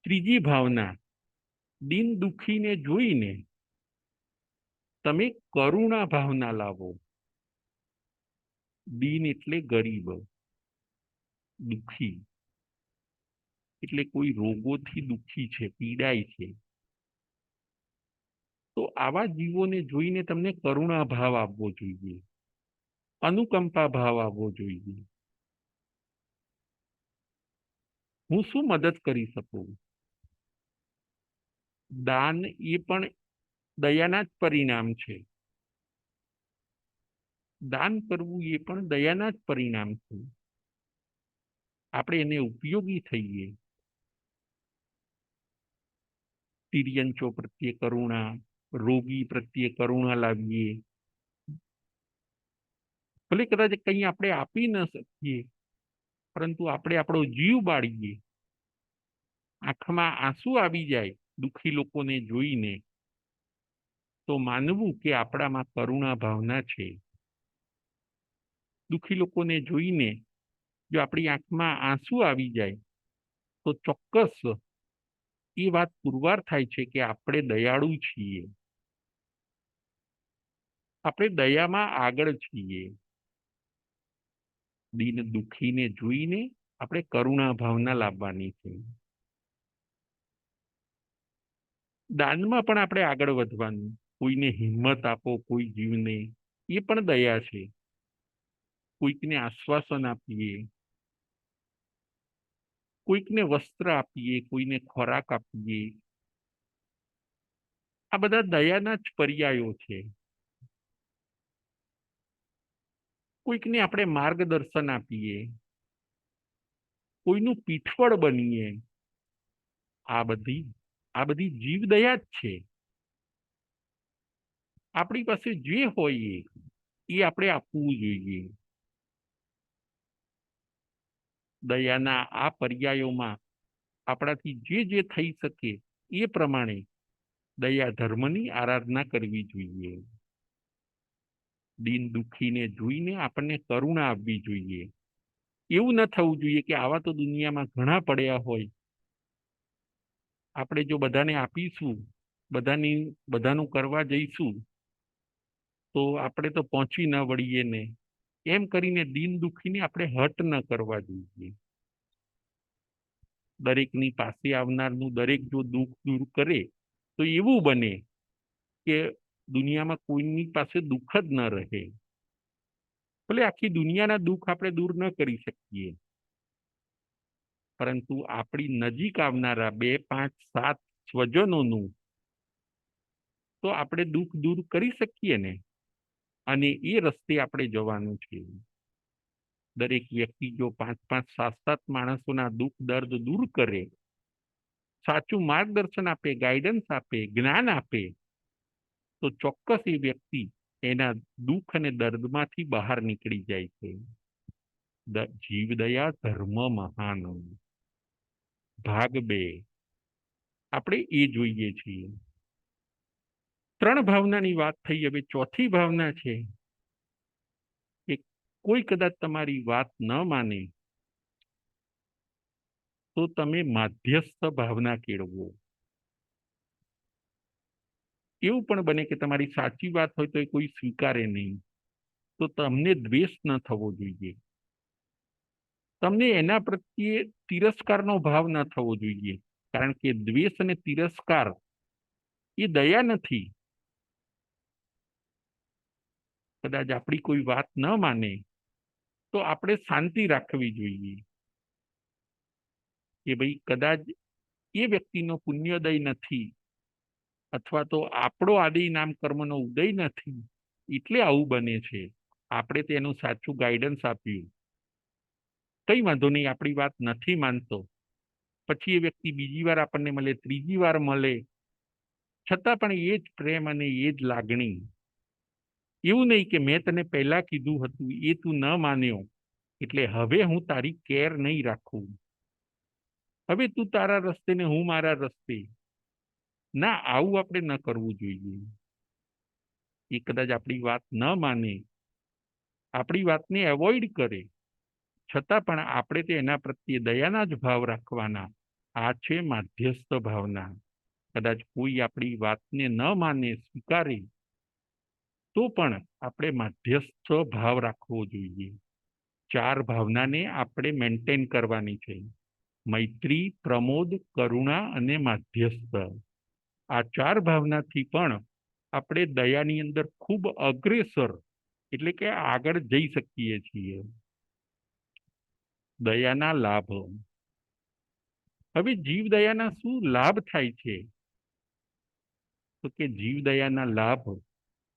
[SPEAKER 1] ત્રીજી ભાવના, દિન દુખીને જોઈને તમે કરુણા ભાવના લાવો. દીન એટલે ગરીબ, દુખી એટલે કોઈ રોગોથી દુખી છે, પીડાય છે. તો આવા જીવોને જોઈને તમને કરુણા ભાવ આપવો જોઈએ, અનુકંપા ભાવ આવવો જોઈએ. હું શું મદદ કરી શકું? દાન એ પણ દયાના જ પરિણામ છે. દાન કરવું એ પણ દયાના જ પરિણામ છે. આપણે એને ઉપયોગી થઈએ. તિર્યંચો પ્રત્યે કરુણા, રોગી પ્રત્યે કરુણા લાવીએ. ભલે કદાચ કંઈ આપણે આપી ન શકીએ, પરંતુ આપણે આપણો જીવ બાળીએ, આંખમાં આંસુ આવી જાય દુઃખી લોકોને જોઈને, તો માનવું કે આપણામાં કરુણા ભાવના છે. દુઃખી લોકોને જોઈને જો આપણી આંખમાં આંસુ આવી જાય, તો ચોક્કસ એ વાત પુરવાર થાય છે કે આપણે દયાળુ છીએ, આપણે દયામાં આગળ છીએ. દીન દુઃખીને જોઈને આપણે કરુણા ભાવના લાવવાની છે. દાનમાં પણ આપણે આગળ વધવાનું. કોઈને હિંમત આપો, કોઈ જીવને, એ પણ દયા છે. કોઈકને આશ્વાસન આપીએ, કોઈકને વસ્ત્ર આપીએ, કોઈને ખોરાક આપીએ, આ બધા દયાના જ પર્યાયો છે. કોઈકને આપણે માર્ગદર્શન આપીએ, કોઈનું પીઠબળ બનીએ, આ બધી જીવદયા જ છે. આપણી પાસે જે હોય એ આપણે આપવું જોઈએ. દયાના આ પર્યાયોમાં આપણાથી જે થઈ શકે એ પ્રમાણે દયા ધર્મની આરાધના કરવી જોઈએ. દીન દુઃખીને જોઈને આપણને કરુણા આપવી જોઈએ. એવું ન થવું જોઈએ કે આવા તો દુનિયામાં ઘણા પડ્યા હોય, આપણે જો બધાને આપીશું, બધાનું કરવા જઈશું, તો આપણે તો પહોંચી ન વળીએ ને. એમ કરીને દીન દુઃખીને આપણે હટ ન કરવા જોઈએ. દરેકની પાસે આવનારનું દરેક જો દુઃખ દૂર કરે, તો એવું બને કે દુનિયામાં કોઈની પાસે દુઃખ જ ન રહે. ભલે આખી દુનિયાના દુઃખ આપણે દૂર ન કરી શકીએ, પરંતુ આપણી નજીક આવનારા 2, 5, 7 સ્વજનોનું તો આપણે દુઃખ દૂર કરી શકીએ ને. અને એ રસ્તે આપણે જવાનું છે. દરેક વ્યક્તિ જો 5, 5, 7, 7 માણસોના દુઃખ દર્દ દૂર કરે, સાચું માર્ગદર્શન આપે, ગાઈડન્સ આપે, જ્ઞાન આપે, તો ચોક્કસ એ વ્યક્તિ એના દુઃખ અને દર્દમાંથી બહાર નીકળી જાય છે. જીવદયા ધર્મ મહાન. ભાગ 2 આપણે એ જોઈએ છીએ. 3 ભાવનાની વાત થઈ. હવે ચોથી ભાવના છે કે કોઈ કદાચ તમારી વાત ન માને, તો તમે માધ્યસ્થ ભાવના કેળવો. એવું પણ બને કે તમારી સાચી વાત હોય તો એ કોઈ સ્વીકારે નહીં, તો તમને દ્વેષ ન થવો જોઈએ. તમને એના પ્રત્યે તિરસ્કારનો ભાવ ન થવો જોઈએ, કારણ કે દ્વેષ અને તિરસ્કાર એ દયા નથી. કદાચ આપણી કોઈ વાત ન માને તો આપણે શાંતિ રાખવી જોઈએ કે ભાઈ કદાચ એ વ્યક્તિનો પુણ્યોદય નથી અથવા તો આપણો આદિ નામ કર્મનો ઉદય નથી એટલે આવું બને છે. આપણે તેનું સાચું ગાઈડન્સ આપ્યું, કઈ વાંધો નહીં, આપણી વાત નથી માનતો, પછી એ વ્યક્તિ બીજી વાર આપણને મળે, ત્રીજી વાર મળે, છતાં પણ એ જ પ્રેમ અને એ જ લાગણી. એવું નહીં કે મેં તને પહેલા કીધું હતું એ તું ન માન્યો એટલે હવે હું તારી કેર નહીં રાખું, હવે તું તારા રસ્તે ને હું મારા રસ્તે. ના, આવું આપણે ન કરવું જોઈએ. એ કદાચ આપણી વાત ન માને, આપણી વાતને એવોઇડ કરે, છતાં પણ આપણે તે એના પ્રત્યે દયાના જ ભાવ રાખવાના. આ છે માધ્યસ્થ ભાવના. કદાચ કોઈ આપણી વાતને ન માને, સ્વીકારે, તો પણ આપણે માધ્યસ્થ ભાવ રાખવો જોઈએ. 4 ભાવનાને આપણે મેન્ટેન કરવાની છે: મૈત્રી, પ્રમોદ, કરુણા અને માધ્યસ્થ. આ 4 ભાવનાથી પણ આપણે દયાની અંદર ખૂબ અગ્રેસર એટલે કે આગળ જઈ શકીએ છીએ. દયાના લાભ. હવે જીવ દયાના શું લાભ થાય છે? તો કે જીવ દયાના લાભ,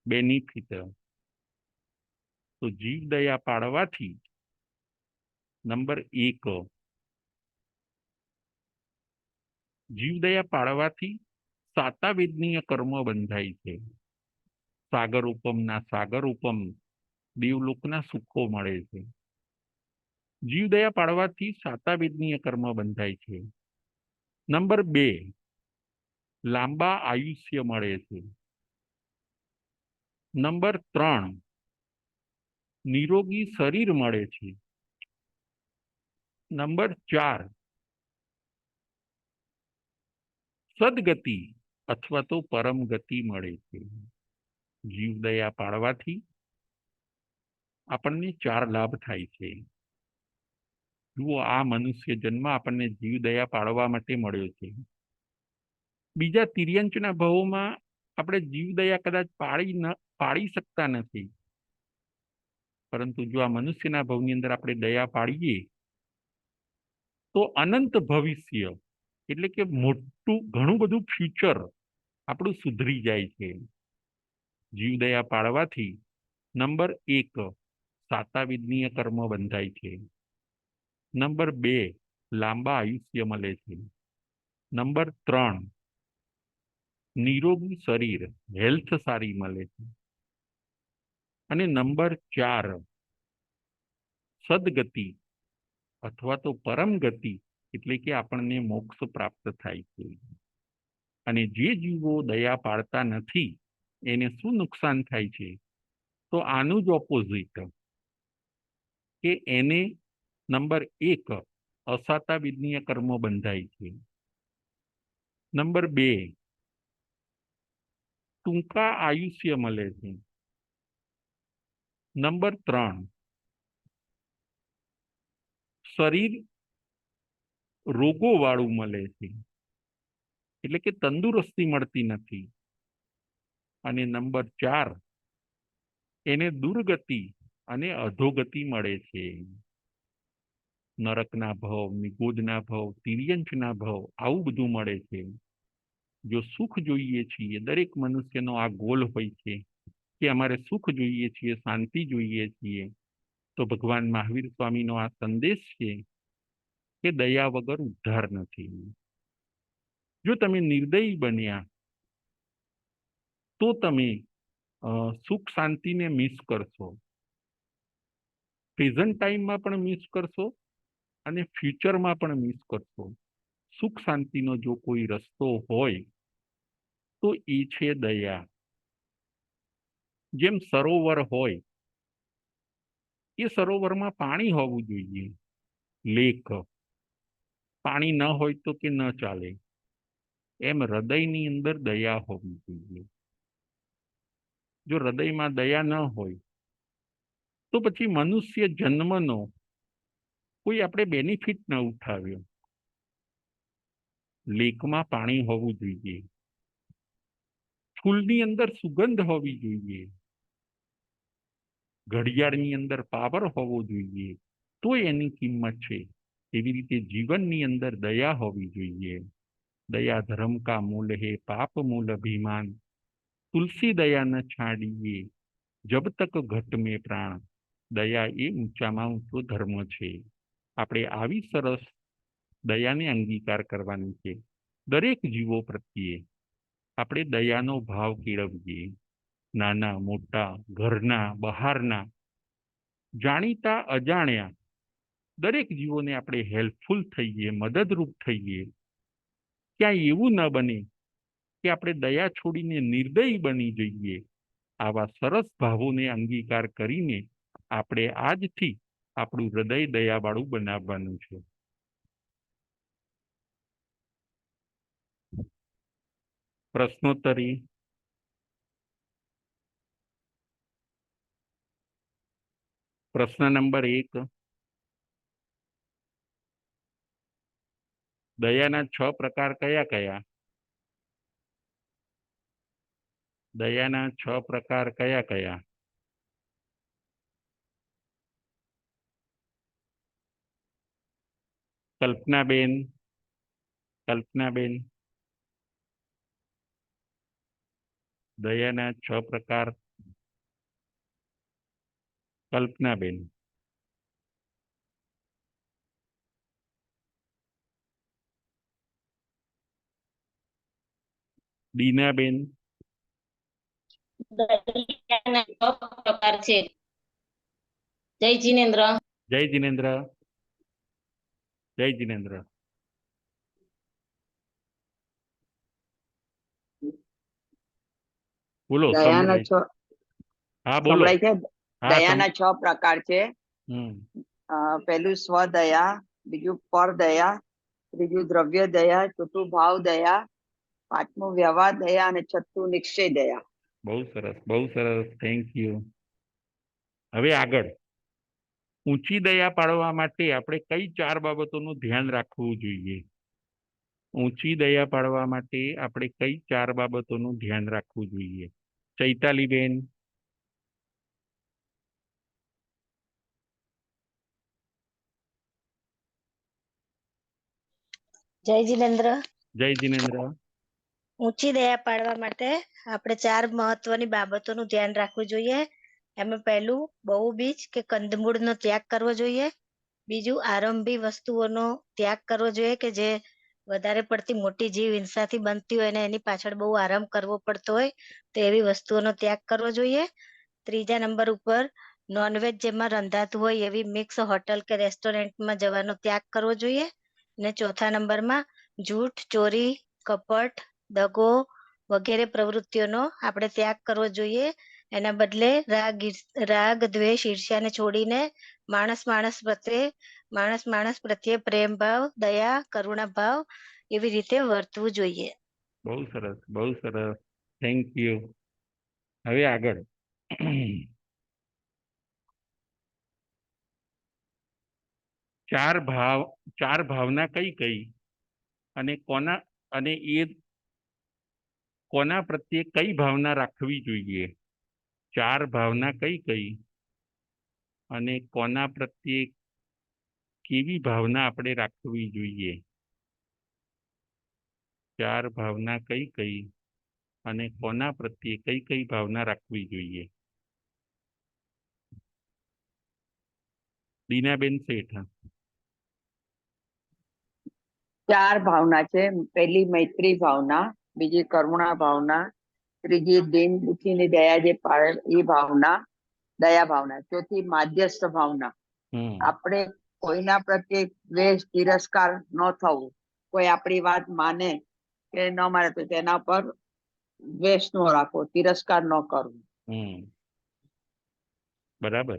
[SPEAKER 1] બેનિફિટ. તો જીવ દયા પાડવાથી નંબર 1, જીવદયા પાળવાથી સાતાવેદનીય કર્મ બંધાય છે. સાગર ઉપમના સાગર ઉપમ દેવલોકના સુખો મળે છે. જીવદયા પાળવાથી સાતાવેદનીય કર્મ બંધાય છે. નંબર 2, લાંબા આયુષ્ય મળે છે. નંબર 3, નિરોગી શરીર મળે છે. નંબર 4, સદગતિ અથવા તો પરમ ગતિ મળે છે. જીવદયા પાળવાથી આપણને 4 લાભ થાય છે. જુઓ, આ મનુષ્ય જન્મ આપણને જીવદયા પાળવા માટે મળ્યો છે. બીજા તિર્યંચના ભાવોમાં આપણે જીવદયા કદાચ પાળી શકતા નથી, પરંતુ જો આ મનુષ્યના ભાવની અંદર આપણે દયા પાડીએ તો અનંત ભવિષ્ય એટલે કે મોટું ઘણું બધું ફ્યુચર આપણું સુધરી જાય છે. જીવદયા પાળવાથી નંબર 1, સાતાવિદનીય કર્મ બંધાય છે. નંબર 2, લાંબા આયુષ્ય મળે છે. નંબર 3, નિરોગી શરીર, હેલ્થ સારી મળે છે. અને નંબર 4, સદગતિ અથવા તો પરમ ગતિ એટલે કે આપણને મોક્ષ પ્રાપ્ત થાય છે. અને જે જીવો દયા પાળતા નથી એને શું નુકસાન થાય છે? તો આનું જ ઓપોઝિટ, કે એને નંબર 1, અસાતાવિદનીય કર્મ બંધાય છે. નંબર 2, ટૂંકા આયુષ્ય મળે છે. નંબર 3, શરીર રોગો વાળું મળે છે એટલે કે તંદુરસ્તી મળતી નથી. અને નંબર 4, એને દુર્ગતિ અને અધોગતિ મળે છે. નરકના ભવ, નિગોદના ભવ, તિર્યંચના ભવ, આવું બધું મળે છે. જો સુખ જોઈએ છીએ, દરેક મનુષ્યનો આ ગોલ હોય છે કે અમારે સુખ જોઈએ છીએ, શાંતિ જોઈએ છીએ, તો ભગવાન મહાવીર સ્વામીનો આ સંદેશ છે કે દયા વગર ઉદ્ધાર નથી. જો તમે નિર્દયી બન્યા તો તમે સુખ શાંતિને મિસ કરશો, પ્રેઝન્ટ ટાઈમમાં પણ મિસ કરશો અને ફ્યુચરમાં પણ મિસ કરશો. સુખ શાંતિનો જો કોઈ રસ્તો હોય તો એ છે દયા. જેમ સરોવર હોય, એ સરોવરમાં પાણી હોવું જોઈએ, લેક. પાણી ન હોય તો કે ન ચાલે. એમ હૃદયની અંદર દયા હોવી જોઈએ. જો હૃદયમાં દયા ન હોય તો પછી મનુષ્ય જન્મનો કોઈ આપણે બેનિફિટ ન ઉઠાવ્યો. લેકમાં પાણી હોવું જોઈએ. ફૂલની અંદર સુગંધ હોવી જોઈએ, ઘડિયાળની અંદર પાવર હોવો જોઈએ, તો એની કિંમત છે. એવી રીતે જીવનની અંદર દયા હોવી જોઈએ. દયા ધર્મ કા મૂલ હે, પાપ મૂલ અભિમાન, તુલસી દયા ન છાડીએ, જબ તક ઘટ में પ્રાણ. દયા એ ઊંચામાં ઊંચો ધર્મ છે. આપણે આવી સરસ દયાને અંગીકાર કરવાની છે. દરેક જીવો પ્રત્યે આપણે દયાનો ભાવ કેળવીએ. નાના મોટા, ઘરના બહારના, જાણીતા અજાણ્યા દરેક જીવોને આપણે હેલ્પફુલ થઈએ, મદદરૂપ થઈએ. ક્યાંય એવું ન બને કે આપણે દયા છોડીને નિર્દયી બની જઈએ. આવા સરસ ભાવોને અંગીકાર કરીને આપણે આજથી આપણું હૃદય દયાવાળું બનાવવાનું છે. પ્રશ્નોત્તરી. પ્રશ્ન નંબર 1, દયાના 6 પ્રકાર કયા કયા? દયાના 6 પ્રકાર કયા કયા? કલ્પનાબેન, કલ્પનાબેન, દયાના 6 પ્રકાર. કલ્પનાબેન. દીનાબેન.
[SPEAKER 2] દયાના 6 પ્રકાર છે. જય જીનેન્દ્ર.
[SPEAKER 1] જય જીનેન્દ્ર. જય જીનેન્દ્ર. બોલો.
[SPEAKER 3] દયાના
[SPEAKER 1] સંભળાય.
[SPEAKER 3] 6
[SPEAKER 1] હા બોલો.
[SPEAKER 3] સંભળાય છે.
[SPEAKER 1] હા
[SPEAKER 3] દયાના 6 પ્રકાર છે. પહેલું સ્વદયા, બીજું પરદયા, ત્રીજું દ્રવ્ય દયા, ચોથું ભાવ દયા, પાંચમું વ્યવહાર દયા અને છઠ્ઠું નિશ્ચય દયા.
[SPEAKER 1] બહુ સરસ, બહુ સરસ. Thank you. હવે આગળ. ઊંચી દયા પાડવા માટે આપણે કઈ 4 બાબતોનું ધ્યાન રાખવું જોઈએ? ઊંચી દયા પાડવા માટે આપણે કઈ 4 બાબતોનું ધ્યાન રાખવું જોઈએ? ચૈતાલીબેન.
[SPEAKER 2] જય જીનેન્દ્ર.
[SPEAKER 1] જય જીનેન્દ્ર.
[SPEAKER 2] ઊંચી દયા પાડવા માટે આપણે 4 મહત્વની બાબતોનું ધ્યાન રાખવું જોઈએ. એમાં પહેલું બહુબીજ કે કંદમૂળનો ત્યાગ કરવો જોઈએ. બીજું આરંભી વસ્તુઓનો ત્યાગ કરવો જોઈએ કે જે વધારે પડતી મોટી જીવ હિંસાથી બનતી હોય અને એની પાછળ બહુ આરામ કરવો પડતો હોય તો એવી વસ્તુઓનો ત્યાગ કરવો જોઈએ. ત્રીજા નંબર ઉપર નોનવેજ જેમાં રંધાતું હોય એવી મિક્સ હોટલ કે રેસ્ટોરન્ટમાં જવાનો ત્યાગ કરવો જોઈએ. અને ચોથા નંબરમાં જૂઠ, ચોરી, કપટ, દગો વગેરે પ્રવૃત્તિઓનો આપણે ત્યાગ કરવો જોઈએ. એના બદલે રાગ, દ્વેષ, ઈર્ષ્યાને છોડીને માણસ માણસ પ્રત્યે પ્રેમ ભાવ, દયા, કરુણા ભાવ એવી રીતે વર્તવું જોઈએ.
[SPEAKER 1] બહુ સરસ, બહુ સરસ. Thank you. હવે આગળ. 4 ભાવના કઈ કઈ અને કોના પ્રત્યે કઈ ભાવના રાખવી જોઈએ? 4 ભાવના કઈ કઈ અને કોના પ્રત્યે કેવી ભાવના આપણે રાખવી જોઈએ? 4 ભાવના કઈ કઈ અને કોના પ્રત્યે કઈ કઈ ભાવના રાખવી જોઈએ? દીનાબેન શેઠ.
[SPEAKER 3] 4 ભાવના છે. પહેલી મૈત્રી ભાવના, બીજી કરુણા ભાવના, ત્રીજી દીન દુખીની દયા જે પાડે એ ભાવના, દયા ભાવના, ચોથી માધ્યસ્થ ભાવના. આપણે કોઈના પ્રત્યે દ્વેષ, તિરસ્કાર ન થવું. કોઈ આપણી વાત માને કે ન માને તો તેના પર દ્વેષ ન રાખવો, તિરસ્કાર ન કરવો.
[SPEAKER 1] બરાબર.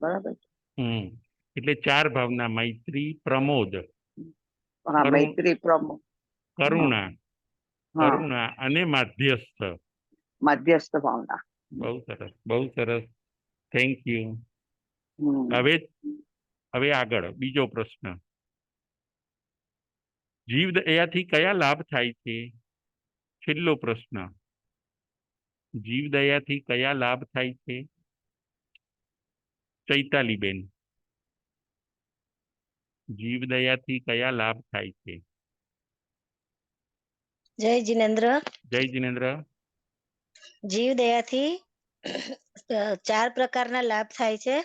[SPEAKER 3] બરાબર.
[SPEAKER 1] એટલે 4 ભાવના: મૈત્રી, પ્રમોદ,
[SPEAKER 3] હા, મૈત્રી, પ્રમોદ,
[SPEAKER 1] કરુણા અને માધ્યસ્થ.
[SPEAKER 3] માધ્યસ્થ ભાવના.
[SPEAKER 1] બહુ સરસ, બહુ સરસ. Thank you. હવે આગળ બીજો પ્રશ્ન. જીવ દયાથી કયા લાભ થાય છે? છેલ્લો પ્રશ્ન. જીવદયાથી કયા લાભ થાય છે? ચૈતાલીબેન, જીવદયાથી કયા લાભ થાય છે?
[SPEAKER 2] જય જિનેન્દ્ર.
[SPEAKER 1] જય જિનેન્દ્ર.
[SPEAKER 2] જીવદયાથી 4 પ્રકારના લાભ થાય છે.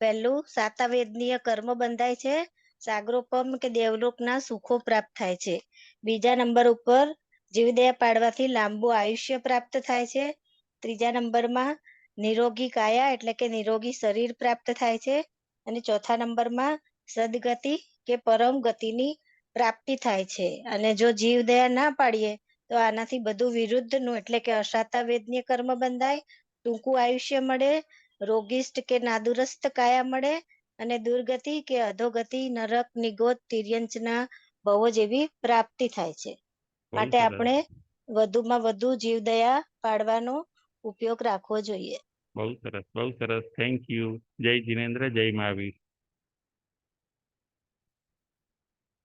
[SPEAKER 2] પહેલું, સાતાવેદનીય કર્મ બંધાય છે. સાગરોપમ કે દેવલોકના સુખો પ્રાપ્ત થાય છે. બીજા નંબર ઉપર જીવદયા પાડવાથી લાંબુ આયુષ્ય પ્રાપ્ત થાય છે. ત્રીજા નંબરમાં નિરોગી કાયા એટલે કે નિરોગી શરીર પ્રાપ્ત થાય છે. અને ચોથા નંબરમાં સદગતિ કે પરમ ગતિની પ્રાપ્તિ થાય છે. અને જો જીવદયા ના પાડીએ તો આનાથી બધું વિરુદ્ધનું એટલે કે અસાતાવેદનીય કર્મ બંધાય, ટૂંકું આયુષ્ય મળે, રોગિષ્ટ કે નાદુરસ્ત કાયા મળે અને દુર્ગતિ કે અધોગતિ, નરક, નિગોદ, તિર્યંચના ભવો જેવી પ્રાપ્તિ થાય છે.
[SPEAKER 1] બહુ
[SPEAKER 2] માટે
[SPEAKER 1] સરસ,
[SPEAKER 2] આપણે વધુમાં વધુ જીવદયા પાડવાનો ઉપયોગ રાખવો જોઈએ.
[SPEAKER 1] બહુ સરસ, બહુ સરસ. Thank you. જય જિનેન્દ્ર, જય મહાવીર.